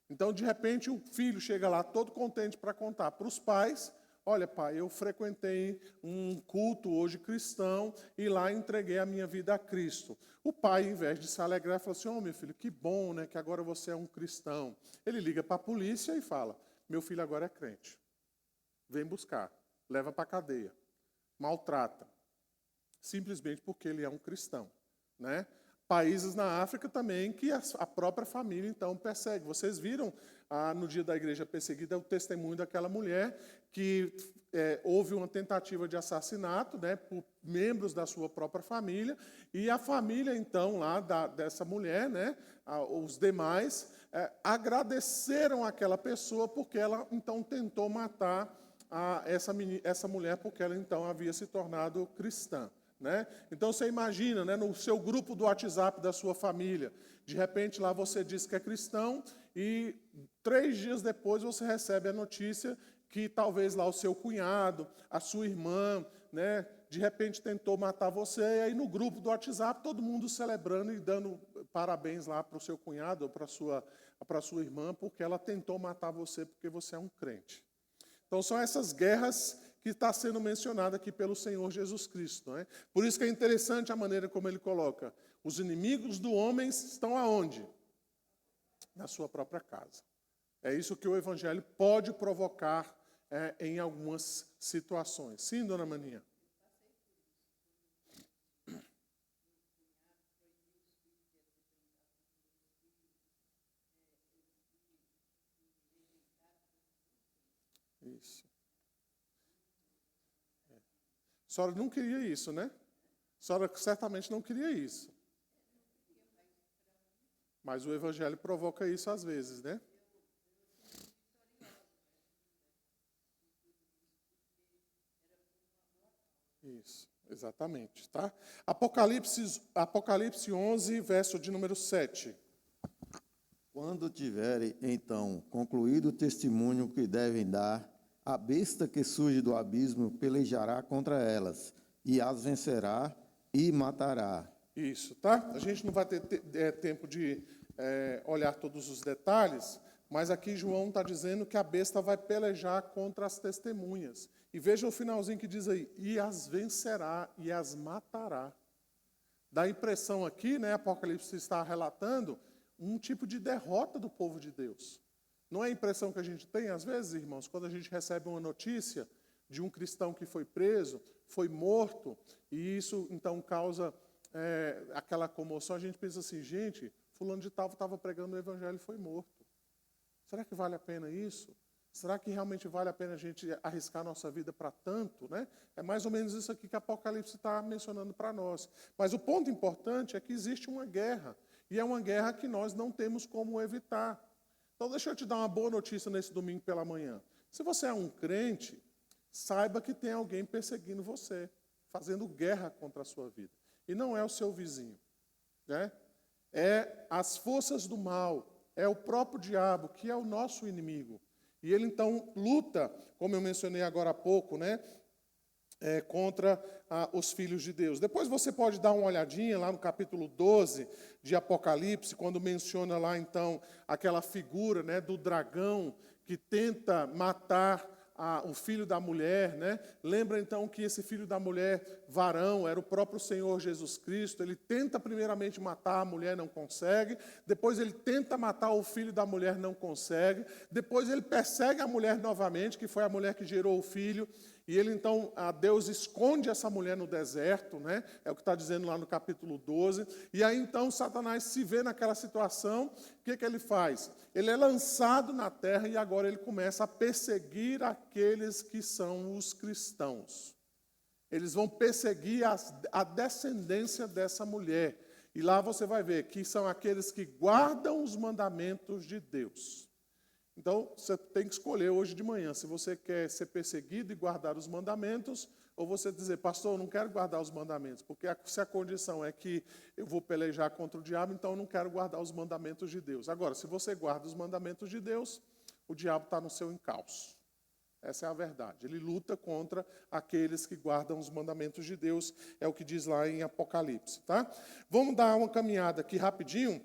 Então, de repente, o filho chega lá todo contente para contar para os pais: olha, pai, eu frequentei um culto hoje cristão e lá entreguei a minha vida a Cristo. O pai, em vez de se alegrar, fala assim: oh, meu filho, que bom, né, que agora você é um cristão. Ele liga para a polícia e fala: meu filho agora é crente. Vem buscar, leva para a cadeia, maltrata, simplesmente porque ele é um cristão, né? Países na África também que a própria família, então, persegue. Vocês viram, no dia da igreja perseguida, o testemunho daquela mulher que houve uma tentativa de assassinato, né, por membros da sua própria família, e a família, então, lá dessa mulher, né, os demais, agradeceram àquela pessoa porque ela, então, tentou matar essa mulher porque ela, então, havia se tornado cristã. Né? Então, você imagina, né, no seu grupo do WhatsApp da sua família, de repente lá você diz que é cristão e 3 dias depois você recebe a notícia que talvez lá o seu cunhado, a sua irmã, né, de repente tentou matar você, e aí no grupo do WhatsApp todo mundo celebrando e dando parabéns lá para o seu cunhado ou para a sua irmã, porque ela tentou matar você porque você é um crente. Então, são essas guerras que está sendo mencionada aqui pelo Senhor Jesus Cristo. Né? Por isso que é interessante a maneira como ele coloca: os inimigos do homem estão aonde? Na sua própria casa. É isso que o Evangelho pode provocar em algumas situações. Sim, dona Maninha? Isso. A senhora não queria isso, né? A senhora certamente não queria isso. Mas o Evangelho provoca isso às vezes, né? Isso, exatamente, tá? Apocalipse 11, verso de número 7. Quando tiverem, então, concluído o testemunho que devem dar, a besta que surge do abismo pelejará contra elas, e as vencerá e matará. Isso, tá? A gente não vai ter tempo de olhar todos os detalhes, mas aqui João está dizendo que a besta vai pelejar contra as testemunhas. E veja o finalzinho que diz aí: e as vencerá e as matará. Dá a impressão aqui, né, Apocalipse está relatando um tipo de derrota do povo de Deus. Não é a impressão que a gente tem, às vezes, irmãos, quando a gente recebe uma notícia de um cristão que foi preso, foi morto, e isso, então, causa aquela comoção, a gente pensa assim: gente, fulano de tal estava pregando o evangelho e foi morto. Será que vale a pena isso? Será que realmente vale a pena a gente arriscar nossa vida para tanto? Né? É mais ou menos isso aqui que Apocalipse está mencionando para nós. Mas o ponto importante é que existe uma guerra, e é uma guerra que nós não temos como evitar. Então, deixa eu te dar uma boa notícia nesse domingo pela manhã. Se você é um crente, saiba que tem alguém perseguindo você, fazendo guerra contra a sua vida. E não é o seu vizinho. Né? É as forças do mal, é o próprio diabo, que é o nosso inimigo. E ele, então, luta, como eu mencionei agora há pouco, né, contra os filhos de Deus. Depois você pode dar uma olhadinha lá no capítulo 12 de Apocalipse, quando menciona lá, então, aquela figura, né, do dragão que tenta matar o filho da mulher, né? Lembra então que esse filho da mulher, varão, era o próprio Senhor Jesus Cristo. Ele tenta primeiramente matar a mulher, não consegue. Depois ele tenta matar o filho da mulher, não consegue. Depois ele persegue a mulher novamente, que foi a mulher que gerou o filho. E ele então, Deus esconde essa mulher no deserto, né? É o que está dizendo lá no capítulo 12. E aí então Satanás se vê naquela situação, o que ele faz? Ele é lançado na terra e agora ele começa a perseguir aqueles que são os cristãos. Eles vão perseguir a descendência dessa mulher. E lá você vai ver que são aqueles que guardam os mandamentos de Deus. Então, você tem que escolher hoje de manhã se você quer ser perseguido e guardar os mandamentos, ou você dizer, pastor, eu não quero guardar os mandamentos, porque se a condição é que eu vou pelejar contra o diabo, então eu não quero guardar os mandamentos de Deus. Agora, se você guarda os mandamentos de Deus, o diabo está no seu encalço. Essa é a verdade. Ele luta contra aqueles que guardam os mandamentos de Deus, é o que diz lá em Apocalipse. Tá? Vamos dar uma caminhada aqui rapidinho.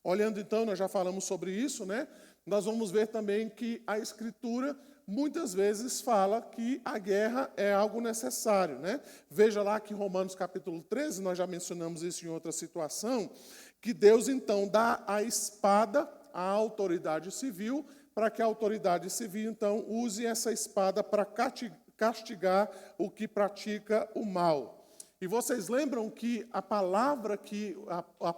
Olhando então, nós já falamos sobre isso, né? Nós vamos ver também que a Escritura muitas vezes fala que a guerra é algo necessário, né? Veja lá que em Romanos capítulo 13, nós já mencionamos isso em outra situação, que Deus então dá a espada à autoridade civil, para que a autoridade civil então use essa espada para castigar o que pratica o mal. E vocês lembram que a palavra que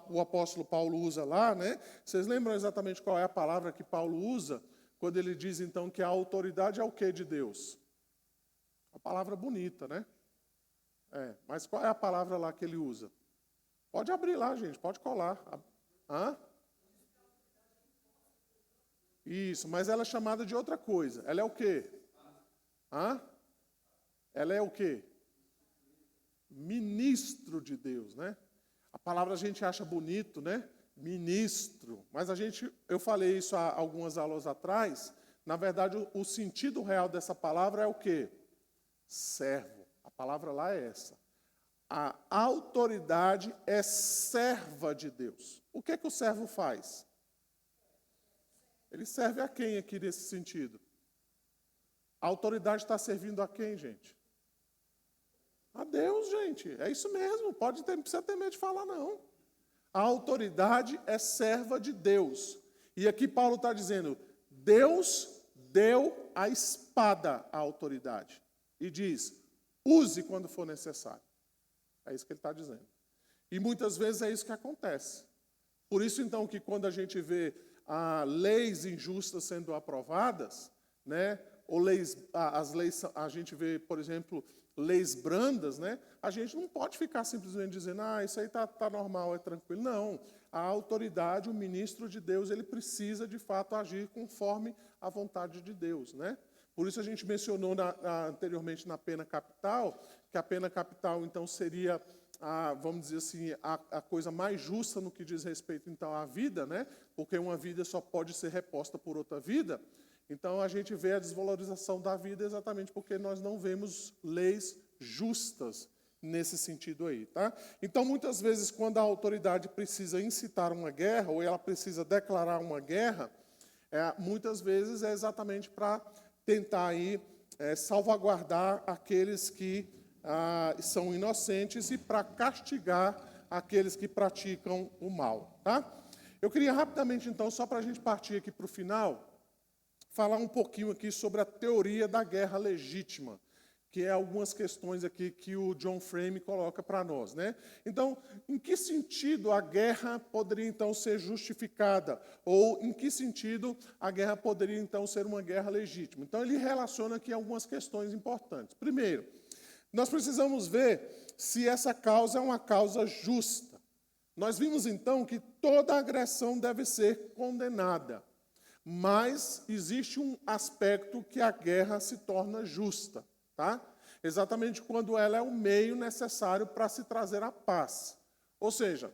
o apóstolo Paulo usa lá, né? Vocês lembram exatamente qual é a palavra que Paulo usa quando ele diz, então, que a autoridade é o quê de Deus? Uma palavra bonita, né? Mas qual é a palavra lá que ele usa? Pode abrir lá, gente, pode colar. Hã? Isso, mas ela é chamada de outra coisa. Ela é o quê? Hã? Ela é o quê? Ministro de Deus, né? A palavra a gente acha bonito, né? Ministro. Mas eu falei isso há algumas aulas atrás. Na verdade, o sentido real dessa palavra é o quê? Servo. A palavra lá é essa. A autoridade é serva de Deus. O que o servo faz? Ele serve a quem aqui nesse sentido? A autoridade está servindo a quem, gente? A Deus, gente. É isso mesmo. Não precisa ter medo de falar, não. A autoridade é serva de Deus. E aqui Paulo está dizendo, Deus deu a espada à autoridade. E diz, use quando for necessário. É isso que ele está dizendo. E muitas vezes é isso que acontece. Por isso, então, que quando a gente vê leis injustas sendo aprovadas, né, ou as leis, a gente vê, por exemplo, leis brandas, né, a gente não pode ficar simplesmente dizendo, isso aí está normal, é tranquilo. Não, a autoridade, o ministro de Deus, ele precisa, de fato, agir conforme a vontade de Deus, né? Por isso a gente mencionou anteriormente na pena capital, que a pena capital, então, seria, vamos dizer assim, a coisa mais justa no que diz respeito, então, à vida, né? Porque uma vida só pode ser reposta por outra vida. Então, a gente vê a desvalorização da vida exatamente porque nós não vemos leis justas nesse sentido aí, tá? Então, muitas vezes, quando a autoridade precisa incitar uma guerra, ou ela precisa declarar uma guerra, muitas vezes é exatamente para tentar aí, salvaguardar aqueles que são inocentes e para castigar aqueles que praticam o mal, tá? Eu queria rapidamente, então, só para a gente partir aqui para o final, falar um pouquinho aqui sobre a teoria da guerra legítima, que é algumas questões aqui que o John Frame coloca para nós, né? Então, em que sentido a guerra poderia, então, ser justificada? Ou em que sentido a guerra poderia, então, ser uma guerra legítima? Então, ele relaciona aqui algumas questões importantes. Primeiro, nós precisamos ver se essa causa é uma causa justa. Nós vimos, então, que toda agressão deve ser condenada. Mas existe um aspecto que a guerra se torna justa, tá? Exatamente quando ela é o meio necessário para se trazer a paz. Ou seja,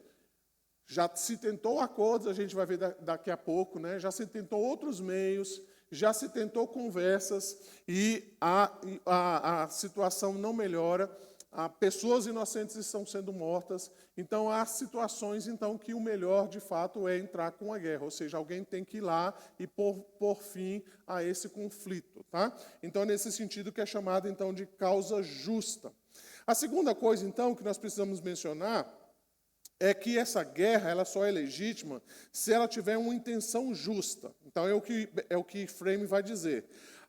já se tentou acordos, a gente vai ver daqui a pouco, né? Já se tentou outros meios, já se tentou conversas e a situação não melhora. pessoas inocentes estão sendo mortas. Então, há situações então, que o melhor, de fato, é entrar com a guerra. Ou seja, alguém tem que ir lá e pôr fim a esse conflito. Tá? Então, é nesse sentido que é chamado então, de causa justa. A segunda coisa, então, que nós precisamos mencionar é que essa guerra ela só é legítima se ela tiver uma intenção justa. Então, é o que Frame vai dizer.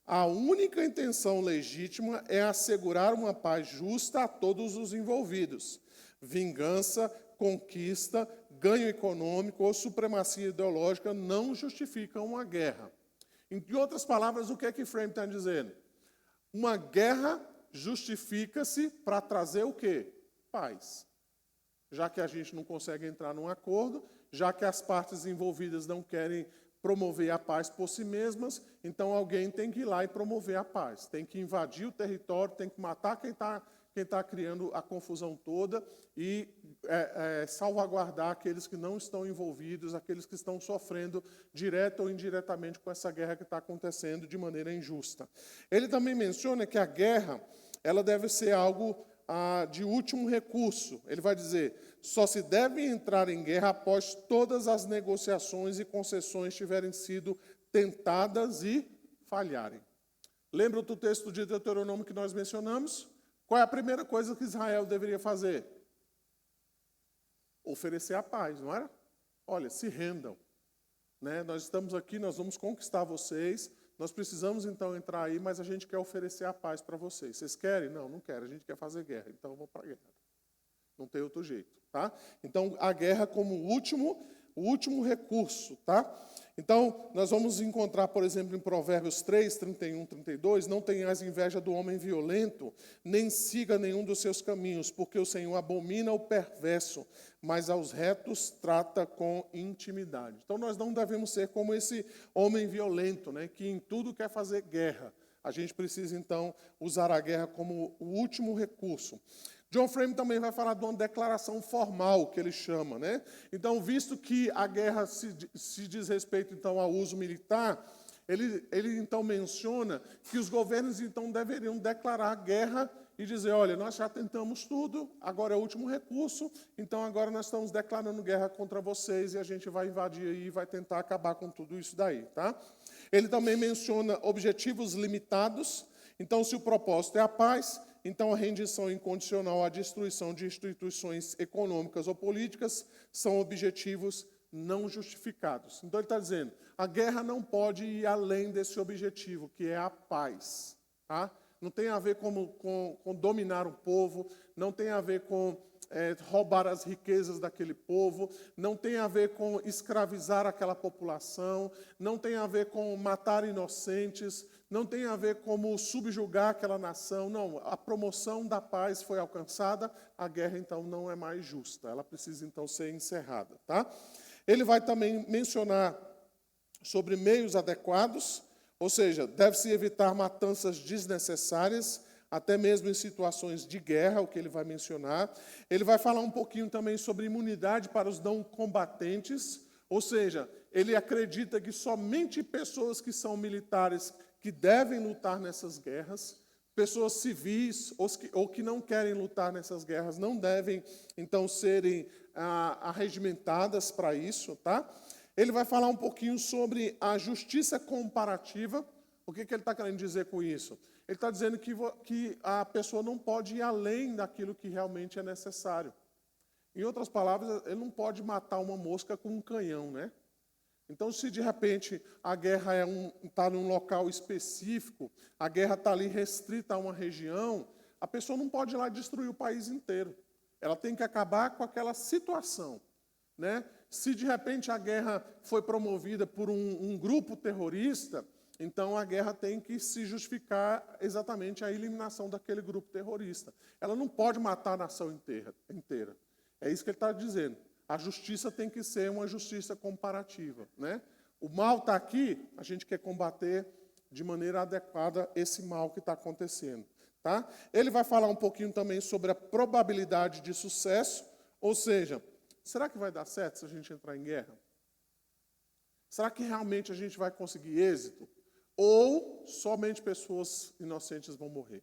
A única intenção legítima é assegurar uma paz justa a todos os envolvidos. Vingança, conquista, ganho econômico ou supremacia ideológica não justificam uma guerra. Em outras palavras, o que é que Frame está dizendo? Uma guerra justifica-se para trazer o quê? Paz. Já que a gente não consegue entrar num acordo, já que as partes envolvidas não querem promover a paz por si mesmas, então alguém tem que ir lá e promover a paz. Tem que invadir o território, tem que matar quem está criando a confusão toda e salvaguardar aqueles que não estão envolvidos, aqueles que estão sofrendo direto ou indiretamente com essa guerra que está acontecendo de maneira injusta. Ele também menciona que a guerra ela deve ser algo de último recurso. Ele vai dizer, só se deve entrar em guerra após todas as negociações e concessões tiverem sido tentadas e falharem. Lembra do texto de Deuteronômio que nós mencionamos? Qual é a primeira coisa que Israel deveria fazer? Oferecer a paz, não era? Olha, se rendam. Né? Nós estamos aqui, nós vamos conquistar vocês, nós precisamos então entrar aí, mas a gente quer oferecer a paz para vocês. Vocês querem? Não, não quero, a gente quer fazer guerra, então vamos para a guerra. Não tem outro jeito. Tá? Então, a guerra como o último recurso. Tá? Então, nós vamos encontrar, por exemplo, em Provérbios 3, 31, 32, não tenhas inveja do homem violento, nem siga nenhum dos seus caminhos, porque o Senhor abomina o perverso, mas aos retos trata com intimidade. Então, nós não devemos ser como esse homem violento, né, que em tudo quer fazer guerra. A gente precisa, então, usar a guerra como o último recurso. John Frame também vai falar de uma declaração formal, que ele chama. Né? Então, visto que a guerra se diz respeito então, ao uso militar, ele então menciona que os governos então, deveriam declarar guerra e dizer, olha, nós já tentamos tudo, agora é o último recurso, então agora nós estamos declarando guerra contra vocês e a gente vai invadir aí e vai tentar acabar com tudo isso daí. Tá? Ele também menciona objetivos limitados. Então, se o propósito é a paz, então a rendição incondicional, a destruição de instituições econômicas ou políticas são objetivos não justificados. Então ele está dizendo, a guerra não pode ir além desse objetivo, que é a paz. Tá? Não tem a ver com dominar o povo, não tem a ver com roubar as riquezas daquele povo, não tem a ver com escravizar aquela população, não tem a ver com matar inocentes, não tem a ver como subjugar aquela nação. Não, a promoção da paz foi alcançada, a guerra, então, não é mais justa. Ela precisa, então, ser encerrada. Tá? Ele vai também mencionar sobre meios adequados, ou seja, deve-se evitar matanças desnecessárias, até mesmo em situações de guerra, o que ele vai mencionar. Ele vai falar um pouquinho também sobre imunidade para os não combatentes, ou seja, ele acredita que somente pessoas que são militares que devem lutar nessas guerras, pessoas civis ou que não querem lutar nessas guerras não devem, então, serem arregimentadas para isso. Tá? Ele vai falar um pouquinho sobre a justiça comparativa. O que ele está querendo dizer com isso? Ele está dizendo que a pessoa não pode ir além daquilo que realmente é necessário. Em outras palavras, ele não pode matar uma mosca com um canhão, né? Então, se de repente a guerra está num local específico, a guerra está ali restrita a uma região, a pessoa não pode ir lá destruir o país inteiro. Ela tem que acabar com aquela situação. Né? Se de repente a guerra foi promovida por um grupo terrorista, então a guerra tem que se justificar exatamente a eliminação daquele grupo terrorista. Ela não pode matar a nação inteira. É isso que ele está dizendo. A justiça tem que ser uma justiça comparativa. Né? O mal está aqui, a gente quer combater de maneira adequada esse mal que está acontecendo. Tá? Ele vai falar um pouquinho também sobre a probabilidade de sucesso, ou seja, será que vai dar certo se a gente entrar em guerra? Será que realmente a gente vai conseguir êxito? Ou somente pessoas inocentes vão morrer?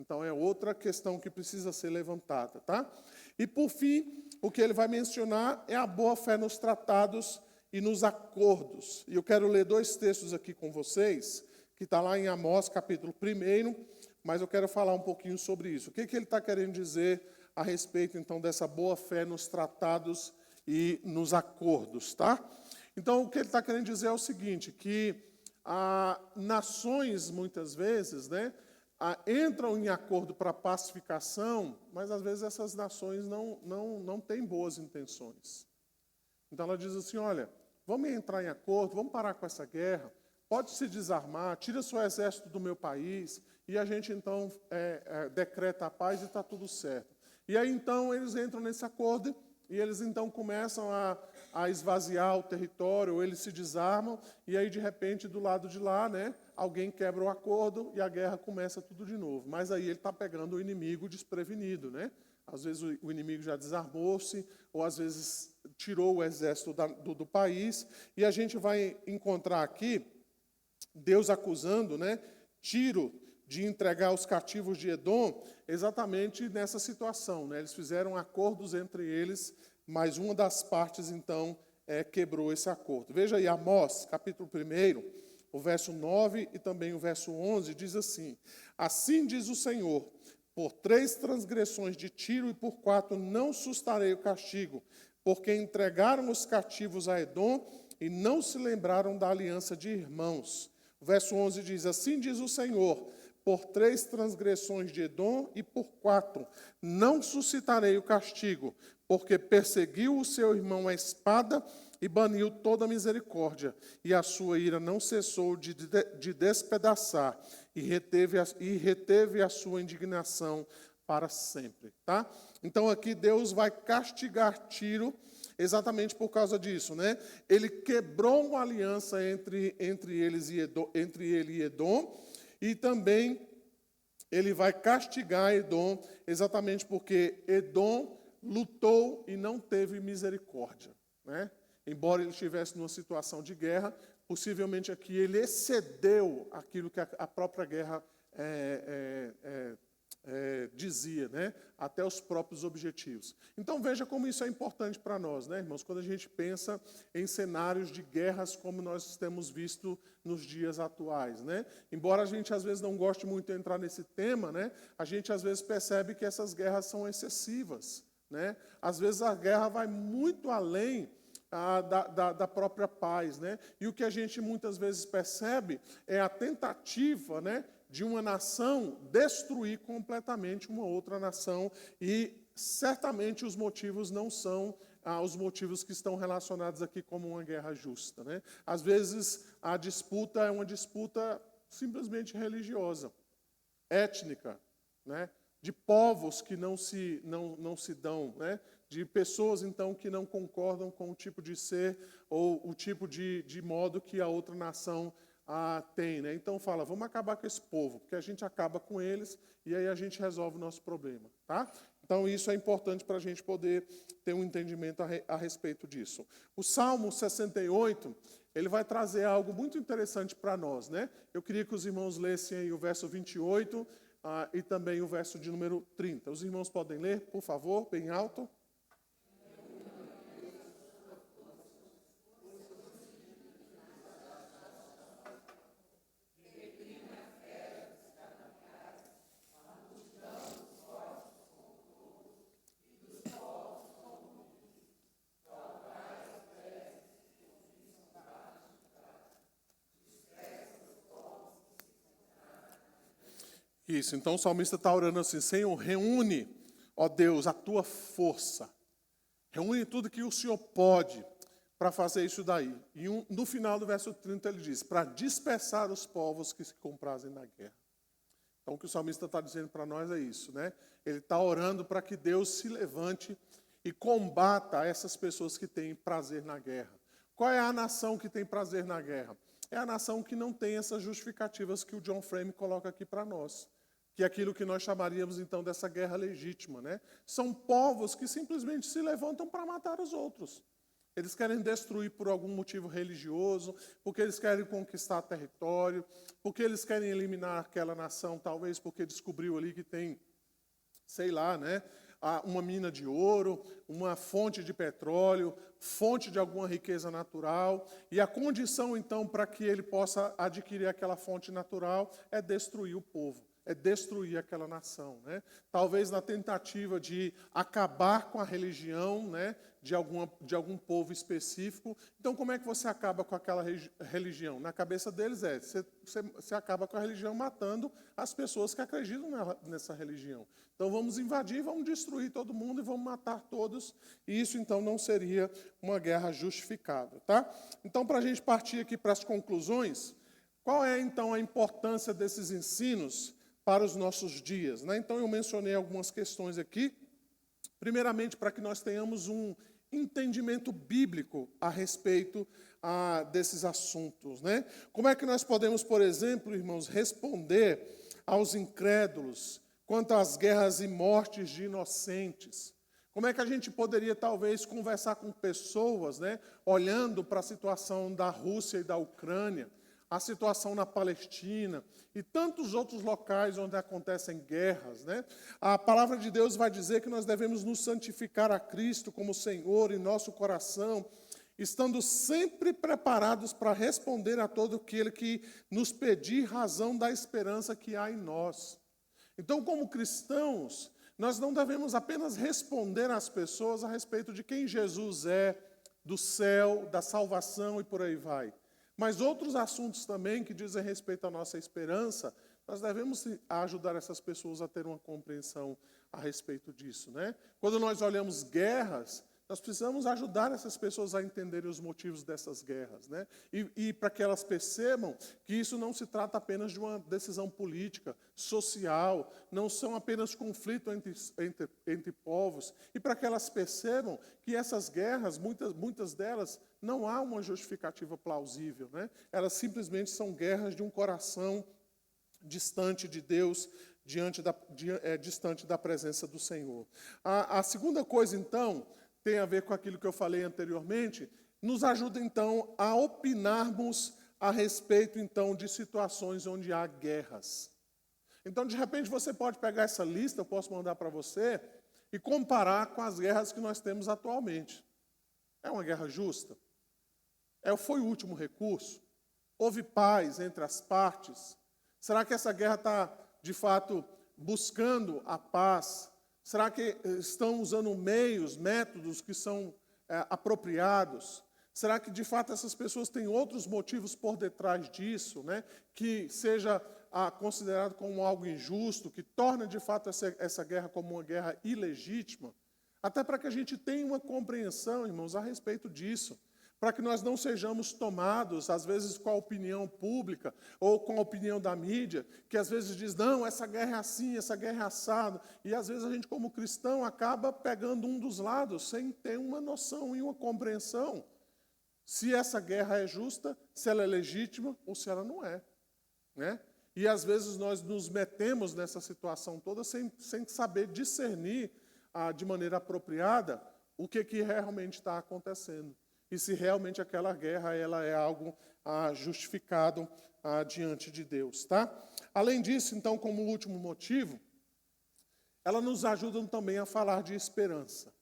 Então é outra questão que precisa ser levantada, tá? E por fim, o que ele vai mencionar é a boa-fé nos tratados e nos acordos. E eu quero ler 2 textos aqui com vocês, que está lá em Amós, capítulo 1, mas eu quero falar um pouquinho sobre isso. O que ele está querendo dizer a respeito, então, dessa boa-fé nos tratados e nos acordos, tá? Então, o que ele está querendo dizer é o seguinte, que nações, muitas vezes, né, entram em acordo para pacificação, mas, às vezes, essas nações não têm boas intenções. Então, ela diz assim, olha, vamos entrar em acordo, vamos parar com essa guerra, pode se desarmar, tira seu exército do meu país, e a gente, então, decreta a paz e está tudo certo. E aí, então, eles entram nesse acordo e eles, então, começam a esvaziar o território, ou eles se desarmam, e aí, de repente, do lado de lá, né, alguém quebra o acordo e a guerra começa tudo de novo. Mas aí ele está pegando o inimigo desprevenido, né? Às vezes o inimigo já desarmou-se, ou às vezes tirou o exército do país, e a gente vai encontrar aqui Deus acusando, né, Tiro de entregar os cativos de Edom, exatamente nessa situação, né? Eles fizeram acordos entre eles, mas uma das partes, então, quebrou esse acordo. Veja aí, Amós, capítulo 1, o verso 9 e também o verso 11, diz assim, assim diz o Senhor, por 3 transgressões de Tiro e por 4 não sustarei o castigo, porque entregaram os cativos a Edom e não se lembraram da aliança de irmãos. O verso 11 diz, assim diz o Senhor, por 3 transgressões de Edom e por 4 não suscitarei o castigo, porque perseguiu o seu irmão à espada e baniu toda a misericórdia, e a sua ira não cessou de despedaçar, e reteve a sua indignação para sempre. Tá? Então aqui Deus vai castigar Tiro exatamente por causa disso, né? Ele quebrou uma aliança entre ele e Edom, e também ele vai castigar Edom exatamente porque Edom lutou e não teve misericórdia, né? Embora ele estivesse numa situação de guerra, possivelmente aqui ele excedeu aquilo que a própria guerra dizia, né? Até os próprios objetivos. Então veja como isso é importante para nós, né, irmãos? Quando a gente pensa em cenários de guerras como nós temos visto nos dias atuais, né? Embora a gente às vezes não goste muito de entrar nesse tema, né? A gente às vezes percebe que essas guerras são excessivas, né? Às vezes a guerra vai muito além da própria paz, né? E o que a gente muitas vezes percebe é a tentativa, né, de uma nação destruir completamente uma outra nação, e certamente os motivos não são os motivos que estão relacionados aqui como uma guerra justa, né? Às vezes a disputa é uma disputa simplesmente religiosa, étnica, né? De povos que não se dão, né? De pessoas, então, que não concordam com o tipo de ser ou o tipo de modo que a outra nação tem, né? Então fala, vamos acabar com esse povo, porque a gente acaba com eles e aí a gente resolve o nosso problema, tá? Então isso é importante para a gente poder ter um entendimento a respeito disso. O Salmo 68, ele vai trazer algo muito interessante para nós, né? Eu queria que os irmãos lessem aí o verso 28 e também o verso de número 30. Os irmãos podem ler, por favor, bem alto. Isso, então o salmista está orando assim, Senhor, reúne, ó Deus, a tua força. Reúne tudo que o Senhor pode para fazer isso daí. E no final do verso 30 ele diz, para dispersar os povos que se comprazem na guerra. Então o que o salmista está dizendo para nós é isso, né? Ele está orando para que Deus se levante e combata essas pessoas que têm prazer na guerra. Qual é a nação que tem prazer na guerra? É a nação que não tem essas justificativas que o John Frame coloca aqui para nós. Que é aquilo que nós chamaríamos, então, dessa guerra legítima, né? São povos que simplesmente se levantam para matar os outros. Eles querem destruir por algum motivo religioso, porque eles querem conquistar território, porque eles querem eliminar aquela nação, talvez porque descobriu ali que tem, sei lá, né, uma mina de ouro, uma fonte de petróleo, fonte de alguma riqueza natural, e a condição, então, para que ele possa adquirir aquela fonte natural é destruir o povo, é destruir aquela nação, né? Talvez na tentativa de acabar com a religião, né, de algum povo específico. Então, como é que você acaba com aquela religião? Na cabeça deles você acaba com a religião matando as pessoas que acreditam nessa religião. Então, vamos invadir, vamos destruir todo mundo e vamos matar todos. E isso, então, não seria uma guerra justificável, tá? Então, para a gente partir aqui para as conclusões, qual é, então, a importância desses ensinos para os nossos dias, né? Então, eu mencionei algumas questões aqui. Primeiramente, para que nós tenhamos um entendimento bíblico a respeito desses assuntos, né? Como é que nós podemos, por exemplo, irmãos, responder aos incrédulos quanto às guerras e mortes de inocentes? Como é que a gente poderia, talvez, conversar com pessoas, né, olhando para a situação da Rússia e da Ucrânia, a situação na Palestina e tantos outros locais onde acontecem guerras, né? A palavra de Deus vai dizer que nós devemos nos santificar a Cristo como Senhor em nosso coração, estando sempre preparados para responder a todo aquele que nos pedir razão da esperança que há em nós. Então, como cristãos, nós não devemos apenas responder às pessoas a respeito de quem Jesus é, do céu, da salvação e por aí vai. Mas outros assuntos também que dizem respeito à nossa esperança, nós devemos ajudar essas pessoas a ter uma compreensão a respeito disso, né? Quando nós olhamos guerras, nós precisamos ajudar essas pessoas a entenderem os motivos dessas guerras, né? E para que elas percebam que isso não se trata apenas de uma decisão política, social, não são apenas conflitos entre povos, e para que elas percebam que essas guerras, muitas delas, não há uma justificativa plausível, né? Elas simplesmente são guerras de um coração distante de Deus, distante da presença do Senhor. A segunda coisa, então, tem a ver com aquilo que eu falei anteriormente, nos ajuda, então, a opinarmos a respeito, então, de situações onde há guerras. Então, de repente, você pode pegar essa lista, eu posso mandar para você, e comparar com as guerras que nós temos atualmente. É uma guerra justa? Foi o último recurso? Houve paz entre as partes? Será que essa guerra está, de fato, buscando a paz? Será que estão usando meios, métodos que são apropriados? Será que, de fato, essas pessoas têm outros motivos por detrás disso, né? Que seja considerado como algo injusto, que torna, de fato, essa guerra como uma guerra ilegítima? Até para que a gente tenha uma compreensão, irmãos, a respeito disso. Para que nós não sejamos tomados, às vezes, com a opinião pública ou com a opinião da mídia, que às vezes diz, não, essa guerra é assim, essa guerra é assado. E às vezes a gente, como cristão, acaba pegando um dos lados, sem ter uma noção e uma compreensão. Se essa guerra é justa, se ela é legítima ou se ela não é, né? E às vezes nós nos metemos nessa situação toda sem saber discernir de maneira apropriada o que realmente está acontecendo. E se realmente aquela guerra ela é algo justificado diante de Deus, tá? Além disso, então, como último motivo, ela nos ajuda também a falar de esperança.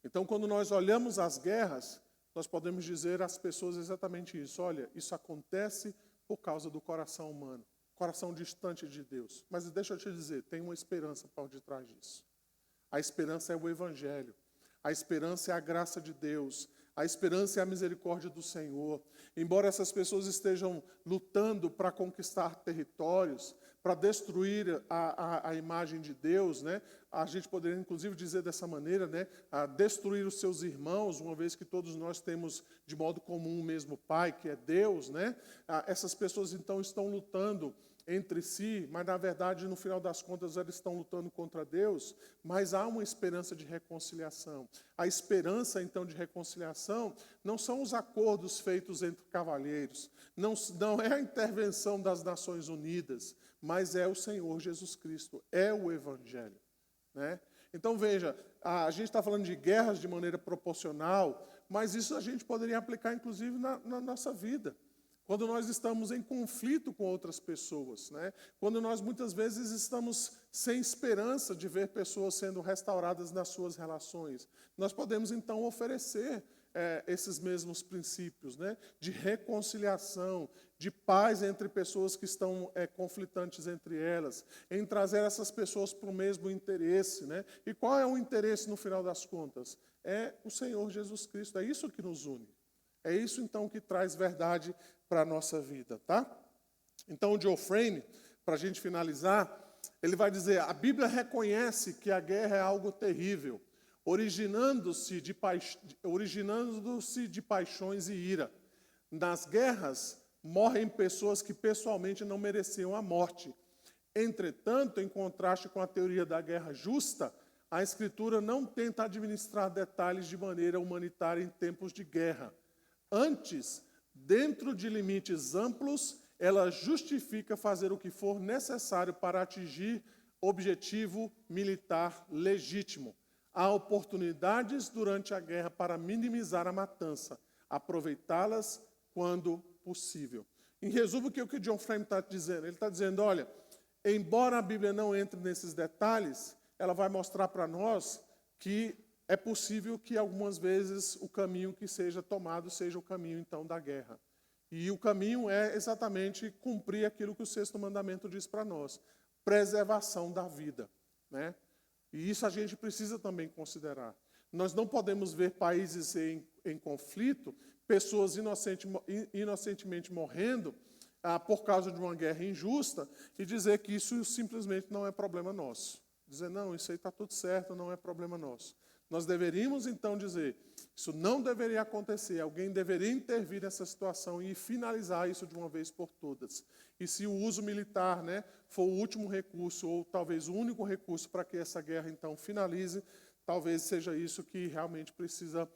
Então, quando nós olhamos as guerras, nós podemos dizer às pessoas exatamente isso. Olha, isso acontece por causa do coração humano, coração distante de Deus. Mas deixa eu te dizer, tem uma esperança por detrás disso. A esperança é o Evangelho. A esperança é a graça de Deus. A esperança é a misericórdia do Senhor. Embora essas pessoas estejam lutando para conquistar territórios, para destruir a imagem de Deus, né? A gente poderia, inclusive, dizer dessa maneira, né? Destruir os seus irmãos, uma vez que todos nós temos de modo comum o mesmo Pai, que é Deus, né? Essas pessoas, então, estão lutando entre si, mas, na verdade, no final das contas, eles estão lutando contra Deus, mas há uma esperança de reconciliação. A esperança, então, de reconciliação não são os acordos feitos entre cavalheiros, não é a intervenção das Nações Unidas, mas é o Senhor Jesus Cristo, é o Evangelho, né? Então, veja, a gente está falando de guerras de maneira proporcional, mas isso a gente poderia aplicar, inclusive, na nossa vida. Quando nós estamos em conflito com outras pessoas, né? Quando nós, muitas vezes, estamos sem esperança de ver pessoas sendo restauradas nas suas relações, nós podemos, então, oferecer esses mesmos princípios, né? De reconciliação, de paz entre pessoas que estão conflitantes entre elas, em trazer essas pessoas para o mesmo interesse, né? E qual é o interesse, no final das contas? É o Senhor Jesus Cristo, é isso que nos une. É isso, então, que traz verdade para a nossa vida, tá? Então, o Joe Frame, para a gente finalizar, ele vai dizer, a Bíblia reconhece que a guerra é algo terrível, originando-se de paixões e ira. Nas guerras, morrem pessoas que pessoalmente não mereciam a morte. Entretanto, em contraste com a teoria da guerra justa, a Escritura não tenta administrar detalhes de maneira humanitária em tempos de guerra. Antes, dentro de limites amplos, ela justifica fazer o que for necessário para atingir objetivo militar legítimo. Há oportunidades durante a guerra para minimizar a matança, aproveitá-las quando possível. Em resumo, o que o John Frame está dizendo? Ele está dizendo, olha, embora a Bíblia não entre nesses detalhes, ela vai mostrar para nós que é possível que algumas vezes o caminho que seja tomado seja o caminho, então, da guerra. E o caminho é exatamente cumprir aquilo que o sexto mandamento diz para nós, preservação da vida, né? E isso a gente precisa também considerar. Nós não podemos ver países em conflito, pessoas inocentemente morrendo por causa de uma guerra injusta e dizer que isso simplesmente não é problema nosso. Dizer, não, isso aí está tudo certo, não é problema nosso. Nós deveríamos, então, dizer, isso não deveria acontecer, alguém deveria intervir nessa situação e finalizar isso de uma vez por todas. E se o uso militar, né, for o último recurso, ou talvez o único recurso para que essa guerra, então, finalize, talvez seja isso que realmente precisa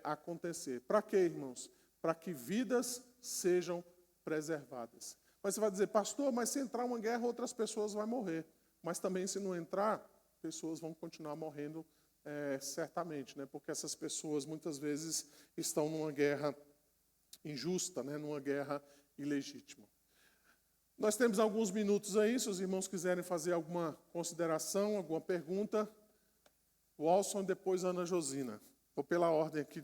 acontecer. Para quê, irmãos? Para que vidas sejam preservadas. Mas você vai dizer, pastor, mas se entrar uma guerra, outras pessoas vão morrer. Mas também, se não entrar, pessoas vão continuar morrendo certamente, né? Porque essas pessoas muitas vezes estão numa guerra injusta, né? Numa guerra ilegítima. Nós temos alguns minutos aí, se os irmãos quiserem fazer alguma consideração, alguma pergunta. Walson, depois Ana Josina. Vou pela ordem aqui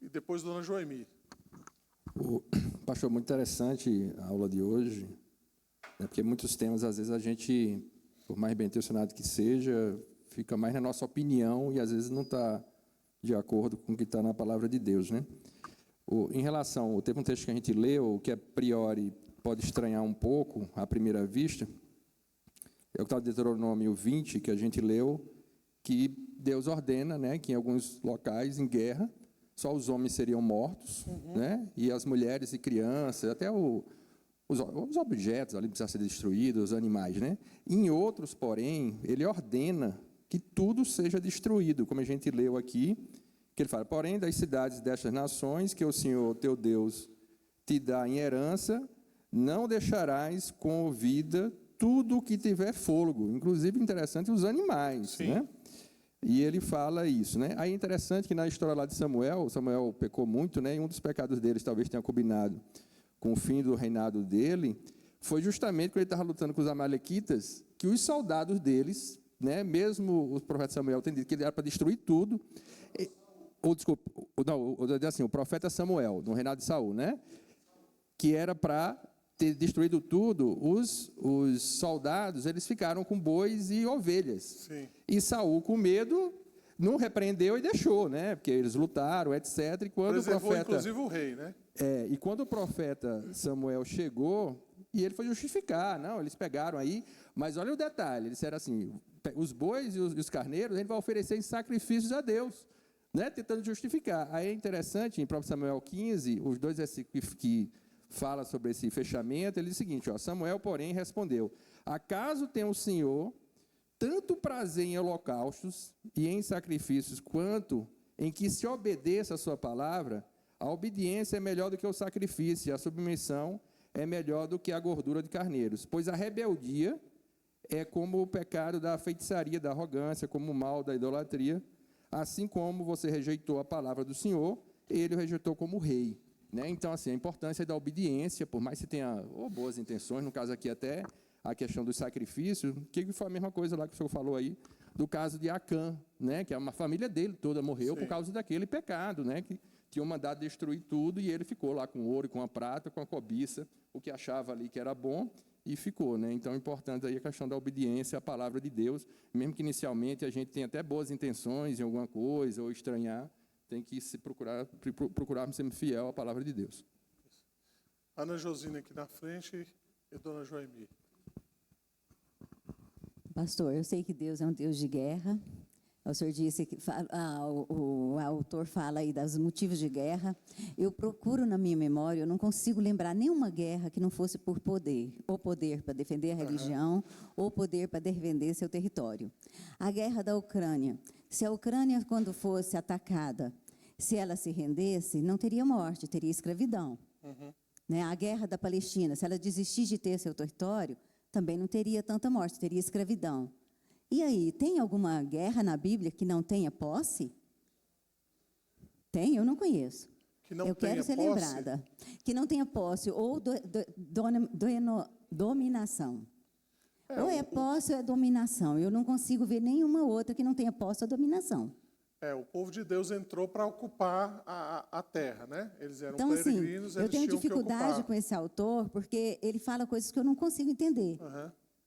e depois Dona Joemi. Pastor, muito interessante a aula de hoje, né? Porque muitos temas, às vezes, a gente, por mais bem intencionado que seja, fica mais na nossa opinião e, às vezes, não está de acordo com o que está na palavra de Deus, né? Em relação, teve um texto que a gente leu, que a priori pode estranhar um pouco, à primeira vista, é o que está em Deuteronômio 20, que a gente leu, que Deus ordena, né, que em alguns locais, em guerra, só os homens seriam mortos, né, e as mulheres e crianças, até os objetos ali precisam ser destruídos, os animais, né? Em outros, porém, ele ordena que tudo seja destruído, como a gente leu aqui, que ele fala, porém, das cidades destas nações, que o Senhor, teu Deus, te dá em herança, não deixarás com vida tudo o que tiver fôlego, inclusive, interessante, os animais, Sim. né? E ele fala isso, né? Aí é interessante que na história lá de Samuel pecou muito, né? E um dos pecados deles talvez tenha combinado com o fim do reinado dele, foi justamente quando ele estava lutando com os amalequitas, que os soldados deles, né? Mesmo o profeta Samuel tem dito que ele era para destruir tudo, o profeta Samuel, no reinado de Saul, né? Que era para ter destruído tudo, os soldados, eles ficaram com bois e ovelhas. Sim. E Saul, com medo, não repreendeu e deixou, né? Porque eles lutaram, etc. E quando Preservou, o profeta, inclusive, o rei, né? e quando o profeta Samuel chegou, e ele foi justificar, não, eles pegaram aí, mas olha o detalhe, eles disseram assim, os bois e os carneiros, a gente vai oferecer em sacrifícios a Deus, né? Tentando justificar. Aí é interessante, em próprio Samuel 15, os dois versículos que fala sobre esse fechamento, ele diz o seguinte, ó, Samuel, porém, respondeu, acaso tem o Senhor tanto prazer em holocaustos e em sacrifícios, quanto em que se obedeça a sua palavra? A obediência é melhor do que o sacrifício, e a submissão é melhor do que a gordura de carneiros, pois a rebeldia é como o pecado da feitiçaria, da arrogância, como o mal da idolatria. assim como você rejeitou a palavra do Senhor, ele o rejeitou como rei. Né? Então, assim, a importância da obediência, por mais que você tenha boas intenções, no caso aqui até a questão do sacrifício, que foi a mesma coisa lá que o senhor falou aí, do caso de Acã, né? Que uma família dele toda morreu por causa daquele pecado, né? Que tinham mandado destruir tudo e ele ficou lá com ouro, com a prata, com a cobiça, o que achava ali que era bom, e ficou, né? Então, é importante aí a questão da obediência à palavra de Deus, mesmo que inicialmente a gente tenha até boas intenções em alguma coisa, ou estranhar, tem que se procurar ser fiel à palavra de Deus. Ana Josina aqui na frente e Dona Joemir. Pastor, eu sei que Deus é um Deus de guerra. O senhor disse que o autor fala aí dos motivos de guerra. Eu procuro na minha memória, eu não consigo lembrar nenhuma guerra que não fosse por poder, ou poder para defender a religião, ou poder para defender seu território. A guerra da Ucrânia. Se a Ucrânia, quando fosse atacada, se ela se rendesse, não teria morte, teria escravidão. Né? A guerra da Palestina, se ela desistisse de ter seu território, também não teria tanta morte, teria escravidão. E aí, tem alguma guerra na Bíblia que não tenha posse? Tem? Eu não conheço. Que não eu quero ser posse? lembrada. Que não tenha posse ou dominação. Ou é posse ou é dominação. Eu não consigo ver nenhuma outra que não tenha posse ou dominação. O povo de Deus entrou para ocupar a terra, né? Eles eram Então, assim, peregrinos, eu eles tenho tinham que dificuldade ocupar. com esse autor, porque ele fala coisas que eu não consigo entender.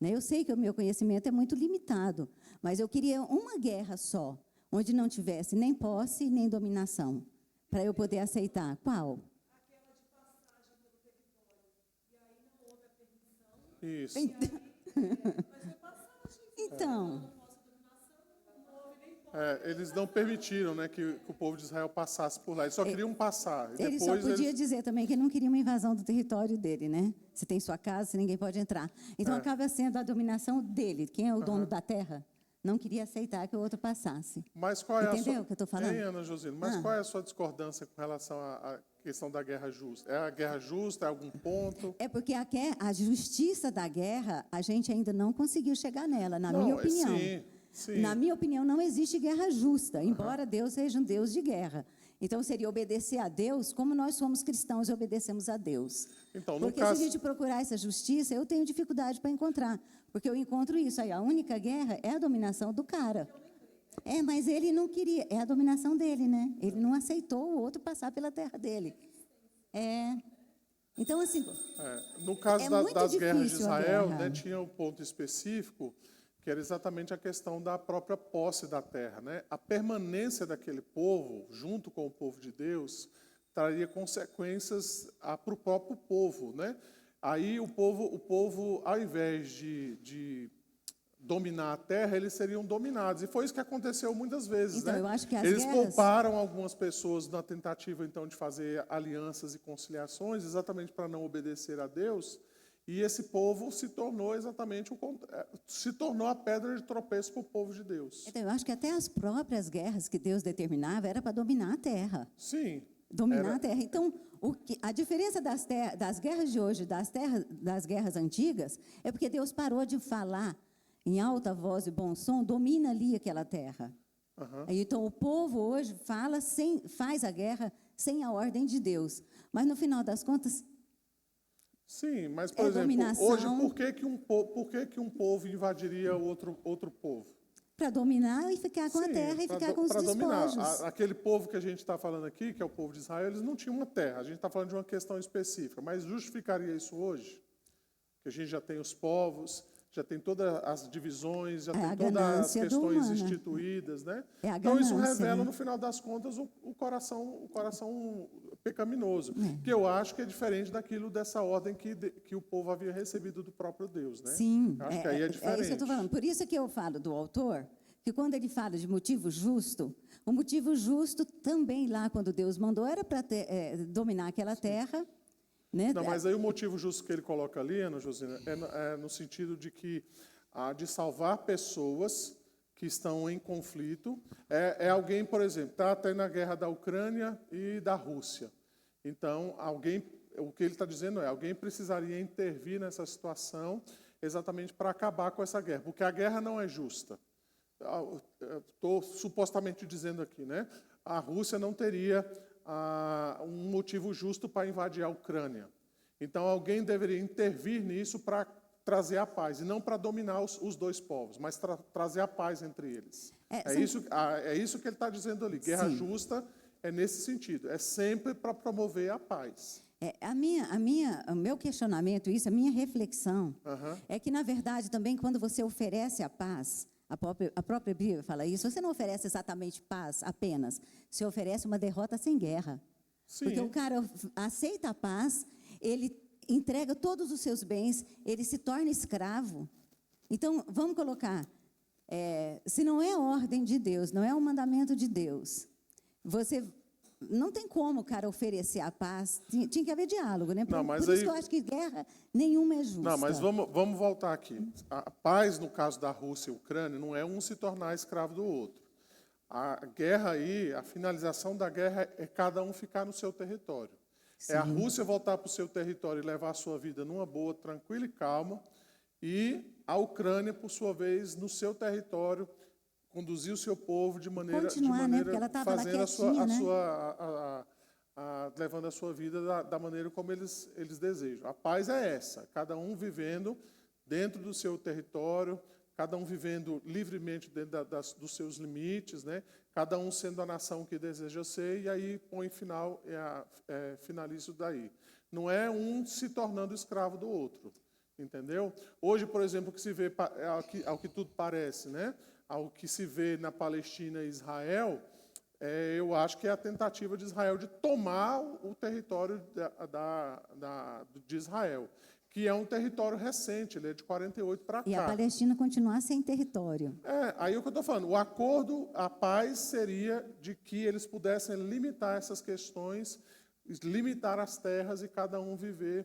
Né? Eu sei que o meu conhecimento é muito limitado, mas eu queria uma guerra só, onde não tivesse nem posse, nem dominação, para eu poder aceitar. Qual? Aquela de passagem pelo território. E aí não houve a permissão. Isso. Mas foi passagem. Então, Eles não permitiram, né, que o povo de Israel passasse por lá. Eles só queriam passar. E ele depois só podia dizer também que não queria uma invasão do território dele, né? Se tem sua casa, se ninguém pode entrar. Então, acaba sendo a dominação dele. Quem é o dono da terra não queria aceitar que o outro passasse. Mas qual é Entendeu o que eu estou falando? Hein, Ana Josina? Mas qual é a sua discordância com relação à questão da guerra justa? É a guerra justa? É algum ponto? É porque a justiça da guerra, a gente ainda não conseguiu chegar nela, na minha opinião. Sim. Na minha opinião, não existe guerra justa, embora Deus seja um Deus de guerra. Então, seria obedecer a Deus como nós somos cristãos e obedecemos a Deus. Então, no porque caso... se a gente procurar essa justiça, eu tenho dificuldade para encontrar. Porque eu encontro isso aí. A única guerra é a dominação do cara. Mas ele não queria. É a dominação dele, né? Ele não aceitou o outro passar pela terra dele. Então, assim... No caso muito das guerras de difícil a Israel, guerra. né, tinha um ponto específico, que era exatamente a questão da própria posse da terra, né? A permanência daquele povo, junto com o povo de Deus, traria consequências para o próprio povo, né? Aí o povo, ao invés de dominar a terra, eles seriam dominados. E foi isso que aconteceu muitas vezes, Então, né? eu acho que as Eles guerras... pouparam algumas pessoas na tentativa, então, de fazer alianças e conciliações, exatamente para não obedecer a Deus. E esse povo se tornou exatamente se tornou a pedra de tropeço para o povo de Deus. Então, eu acho que até as próprias guerras que Deus determinava era para dominar a terra. Sim. Dominar a terra. Então, a diferença das guerras de hoje, das guerras antigas, é porque Deus parou de falar em alta voz e bom som, domina ali aquela terra. Então, o povo hoje faz a guerra sem a ordem de Deus. Mas, no final das contas... Sim, mas, por exemplo, dominação. hoje, por que um povo invadiria outro povo? Para dominar e ficar com a terra e ficar com os despojos. Aquele povo que a gente está falando aqui, que é o povo de Israel, eles não tinham uma terra. A gente está falando de uma questão específica. Mas justificaria isso hoje? Que a gente já tem os povos, já tem todas as divisões, já tem todas as questões instituídas, né? Então isso revela, no final das contas, o coração pecaminoso, que eu acho que é diferente dessa ordem que o povo havia recebido do próprio Deus, né? Sim, acho que aí é diferente. É isso que eu estou falando. Por isso que eu falo do autor, que quando ele fala de motivo justo, o motivo justo também lá, quando Deus mandou, era para dominar aquela terra. Né? Não, mas aí o motivo justo que ele coloca ali, Ana Josina, é no sentido de que de salvar pessoas que estão em conflito. É alguém, por exemplo, está até na guerra da Ucrânia e da Rússia. Então, o que ele está dizendo alguém precisaria intervir nessa situação exatamente para acabar com essa guerra, porque a guerra não é justa. estou supostamente dizendo aqui, né? A Rússia não teria um motivo justo para invadir a Ucrânia. Então, alguém deveria intervir nisso para trazer a paz, e não para dominar os dois povos, mas trazer a paz entre eles. É isso que ele está dizendo ali. Guerra justa é nesse sentido, é sempre para promover a paz. O meu questionamento, a minha reflexão, é que, na verdade, também, quando você oferece a paz, a própria Bíblia fala isso, você não oferece exatamente paz apenas, você oferece uma derrota sem guerra. Sim. Porque o cara aceita a paz, ele entrega todos os seus bens, ele se torna escravo. Então, vamos colocar, se não é a ordem de Deus, não é o mandamento de Deus, você não tem como o cara oferecer a paz, tinha que haver diálogo, né? Por isso que eu acho que guerra nenhuma é justa. Não, mas vamos voltar aqui. A paz, no caso da Rússia e Ucrânia, não é um se tornar escravo do outro. A guerra aí, a finalização da guerra é cada um ficar no seu território. Sim. É a Rússia voltar para o seu território e levar a sua vida numa boa, tranquila e calma, e a Ucrânia, por sua vez, no seu território, conduzir o seu povo de maneira né? Porque ela estava lá quietinha, levando a sua vida da maneira como eles desejam. A paz é essa, cada um vivendo dentro do seu território, cada um vivendo livremente dentro dos seus limites, né? Cada um sendo a nação que deseja ser, e aí põe finaliza isso daí. Não é um se tornando escravo do outro, entendeu? Hoje, por exemplo, o que se vê, ao que tudo parece, né? Ao que se vê na Palestina e Israel, eu acho que é a tentativa de Israel de tomar o território de Israel, que é um território recente, ele é de 48 para cá. E a Palestina continuar sem território. Aí é o que eu estou falando, o acordo, a paz seria de que eles pudessem limitar essas questões, limitar as terras e cada um viver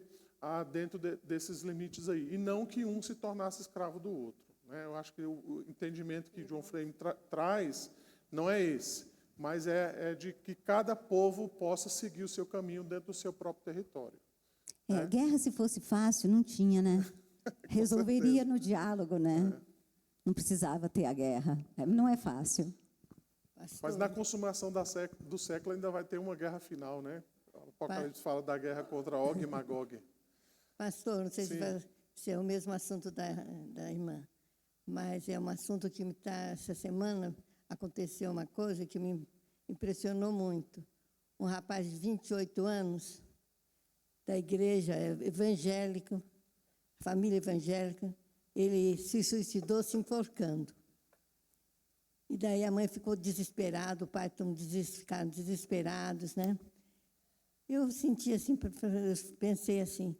dentro desses limites aí, e não que um se tornasse escravo do outro. Eu acho que o entendimento que John Frame traz não é esse, mas é de que cada povo possa seguir o seu caminho dentro do seu próprio território. Guerra, se fosse fácil, não tinha, né? Resolveria no diálogo, né? Não precisava ter a guerra. Não é fácil. Mas na consumação do século ainda vai ter uma guerra final, né? O Apocalipse fala da guerra contra Og e Magog. Pastor, não sei se é o mesmo assunto da irmã, mas é um assunto que essa semana aconteceu uma coisa que me impressionou muito. Um rapaz de 28 anos, da igreja evangélica, família evangélica, ele se suicidou se enforcando. E daí a mãe ficou desesperada, o pai ficaram desesperados, né? Eu senti assim, pensei assim,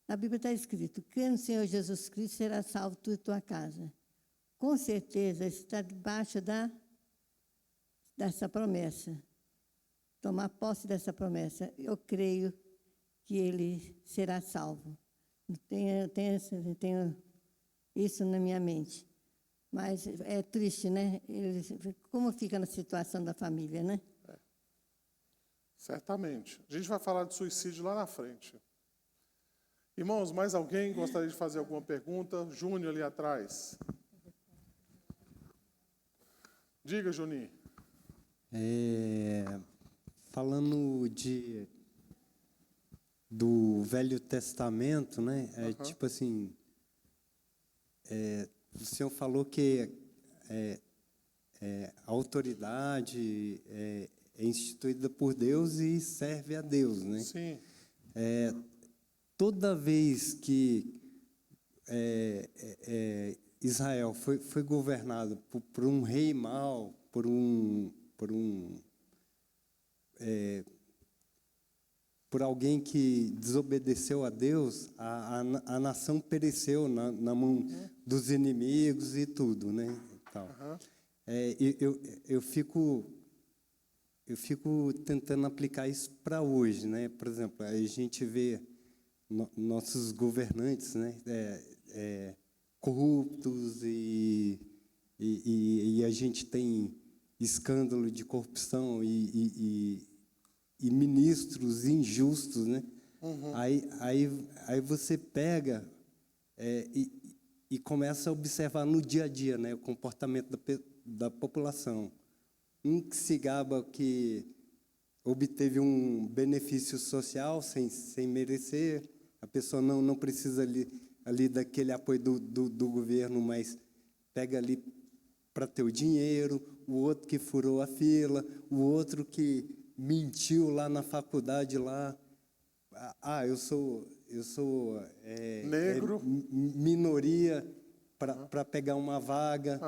na Bíblia está escrito, crê no Senhor Jesus Cristo, será salvo tu e tua casa. Com certeza, está debaixo dessa promessa. Tomar posse dessa promessa. Eu creio que ele será salvo. Tenho isso na minha mente. Mas é triste, né? Como fica na situação da família, né? Certamente. A gente vai falar de suicídio lá na frente. Irmãos, mais alguém gostaria de fazer alguma pergunta? Júnior ali atrás. Diga, Juninho. Falando do Velho Testamento, né? Tipo assim, o senhor falou que a autoridade é instituída por Deus e serve a Deus, né? Sim. Toda vez que Israel foi governado por um rei mau, por alguém que desobedeceu a Deus, a nação pereceu na mão dos inimigos e tudo, né? Tal. Eu fico tentando aplicar isso para hoje, né? Por exemplo, a gente vê nossos governantes, né? Corruptos e a gente tem escândalo de corrupção e ministros injustos, né? Aí você pega e começa a observar no dia a dia, né, o comportamento da população. Um que se gaba que obteve um benefício social sem merecer, a pessoa não precisa ali daquele apoio do governo, mas pega ali para ter o dinheiro, o outro que furou a fila, o outro que mentiu lá na faculdade lá. Eu sou Negro. minoria para pegar uma vaga,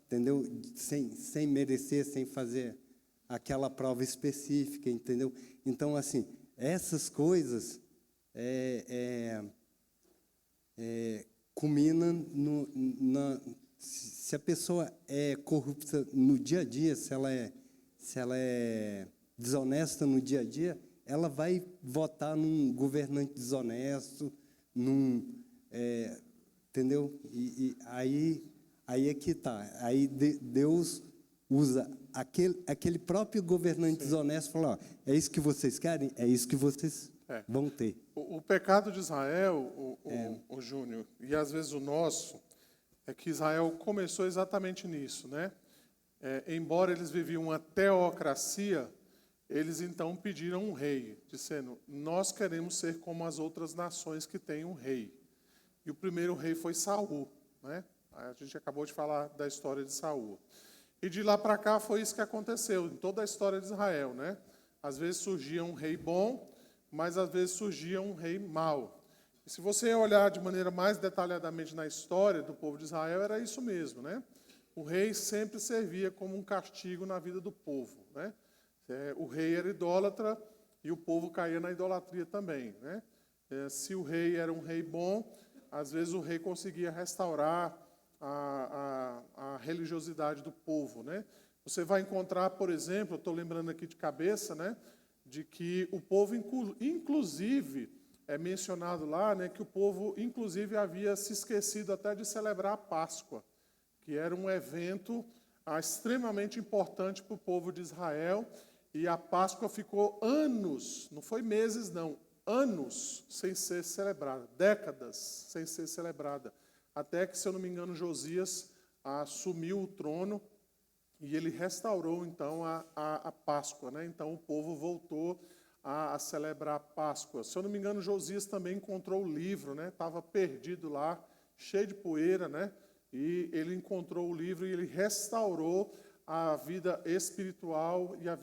entendeu? Sem merecer, sem fazer aquela prova específica, entendeu? Então, assim, essas coisas culminam se a pessoa é corrupta no dia a dia, se ela é desonesta no dia a dia, ela vai votar num governante desonesto, entendeu? E aí é que está. Aí Deus usa aquele próprio governante desonesto e fala: ó, é isso que vocês querem? É isso que vocês vão ter. O pecado de Israel, o Júnior, e às vezes o nosso, é que Israel começou exatamente nisso, né? Embora eles viviam uma teocracia, eles então pediram um rei, dizendo: nós queremos ser como as outras nações que têm um rei. E o primeiro rei foi Saul, né? A gente acabou de falar da história de Saul. E de lá para cá foi isso que aconteceu em toda a história de Israel, né? Às vezes surgia um rei bom, mas às vezes surgia um rei mau. E se você olhar de maneira mais detalhadamente na história do povo de Israel, era isso mesmo, né? O rei sempre servia como um castigo na vida do povo, né? O rei era idólatra e o povo caía na idolatria também, né? Se o rei era um rei bom, às vezes o rei conseguia restaurar a religiosidade do povo, né? Você vai encontrar, por exemplo, eu estou lembrando aqui de cabeça, né, de que o povo, inclusive, é mencionado lá, né, que o povo, inclusive, havia se esquecido até de celebrar a Páscoa, que era um evento extremamente importante para o povo de Israel, e a Páscoa ficou anos, não foi meses, não, anos sem ser celebrada, décadas sem ser celebrada, até que, se eu não me engano, Josias assumiu o trono e ele restaurou, então, a Páscoa, né? Então, o povo voltou a celebrar a Páscoa. Se eu não me engano, Josias também encontrou o livro, né? Estava perdido lá, cheio de poeira, né? E ele encontrou o livro e ele restaurou a vida espiritual e a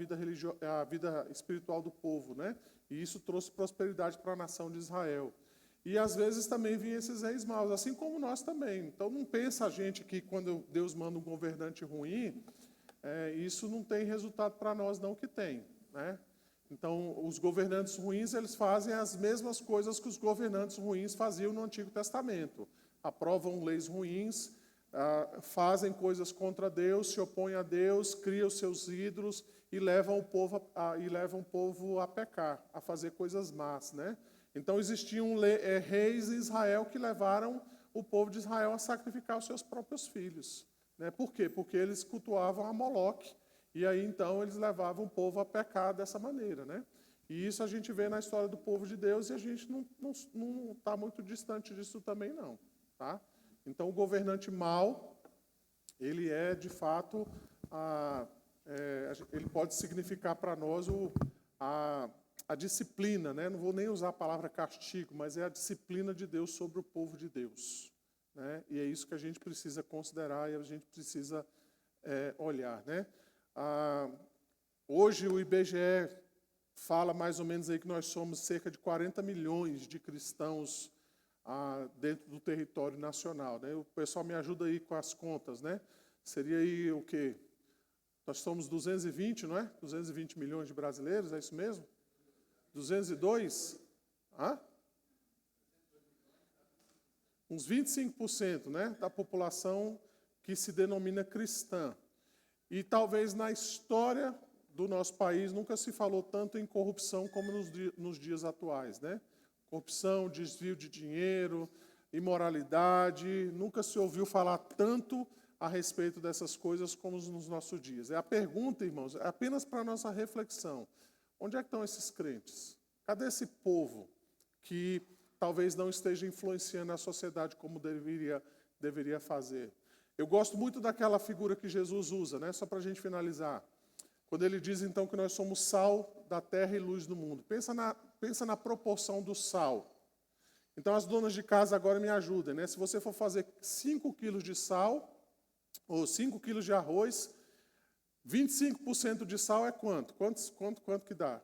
vida espiritual do povo, né? E isso trouxe prosperidade para a nação de Israel. E às vezes também vinham esses reis maus, assim como nós também. Então não pensa a gente que quando Deus manda um governante ruim, isso não tem resultado para nós não que tem, né? Então os governantes ruins, eles fazem as mesmas coisas que os governantes ruins faziam no Antigo Testamento. Aprovam leis ruins, fazem coisas contra Deus, se opõem a Deus, criam os seus ídolos e levam o povo a pecar, a fazer coisas más, né? Então existiam reis em Israel que levaram o povo de Israel a sacrificar os seus próprios filhos, né? Por quê? Porque eles cultuavam a Moloque, e aí então eles levavam o povo a pecar dessa maneira, né? E isso a gente vê na história do povo de Deus, e a gente não está muito distante disso também não, tá? Então, o governante mau, ele é, de fato, ele pode significar para nós a disciplina, né? Não vou nem usar a palavra castigo, mas é a disciplina de Deus sobre o povo de Deus, né? E é isso que a gente precisa considerar e a gente precisa olhar, né? Hoje, o IBGE fala mais ou menos aí que nós somos cerca de 40 milhões de cristãos dentro do território nacional, né? O pessoal me ajuda aí com as contas, né? Seria aí o quê? Nós somos 220, não é? 220 milhões de brasileiros, é isso mesmo? 202? Uns 25%, né, da população que se denomina cristã. E talvez na história do nosso país nunca se falou tanto em corrupção como nos dias atuais, né? Corrupção, desvio de dinheiro, imoralidade, nunca se ouviu falar tanto a respeito dessas coisas como nos nossos dias. A pergunta, irmãos, é apenas para a nossa reflexão. Onde é que estão esses crentes? Cadê esse povo que talvez não esteja influenciando a sociedade como deveria fazer. Eu gosto muito daquela figura que Jesus usa, né? Só para a gente finalizar. Quando ele diz, então, que nós somos sal da terra e luz do mundo. Pensa na proporção do sal. Então, as donas de casa agora me ajudem, né? Se você for fazer 5 quilos de sal, ou 5 quilos de arroz, 25% de sal é quanto? Quanto que dá?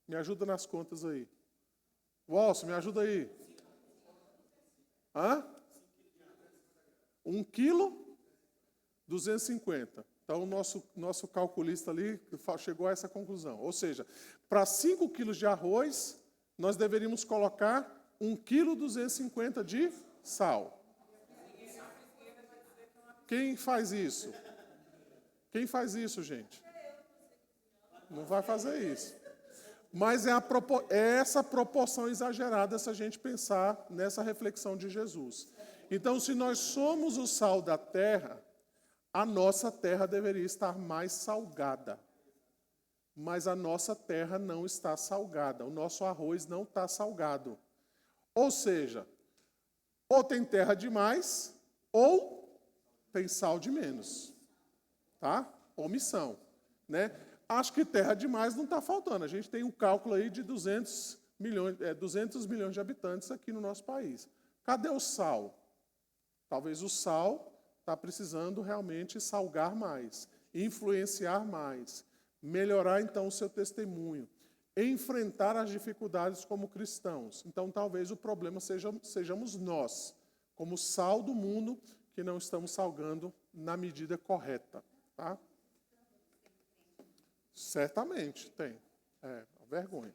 Me ajuda nas contas aí. Walson, me ajuda aí. Hã? 1 quilo? 250. Então, o nosso calculista ali chegou a essa conclusão. Ou seja, para 5 quilos de arroz, nós deveríamos colocar 1,250 kg de sal. Quem faz isso? Quem faz isso, gente? Não vai fazer isso. Mas é essa proporção exagerada se a gente pensar nessa reflexão de Jesus. Então, se nós somos o sal da terra, a nossa terra deveria estar mais salgada. Mas a nossa terra não está salgada. O nosso arroz não está salgado. Ou seja, ou tem terra demais, ou tem sal de menos. Tá? Omissão. Né? Acho que terra demais não está faltando. A gente tem um cálculo aí de 200 milhões de habitantes aqui no nosso país. Cadê o sal? Talvez o sal está precisando realmente salgar mais, influenciar mais, melhorar então o seu testemunho, enfrentar as dificuldades como cristãos. Então talvez o problema sejamos nós, como sal do mundo, que não estamos salgando na medida correta. Tá? Certamente tem. É uma vergonha.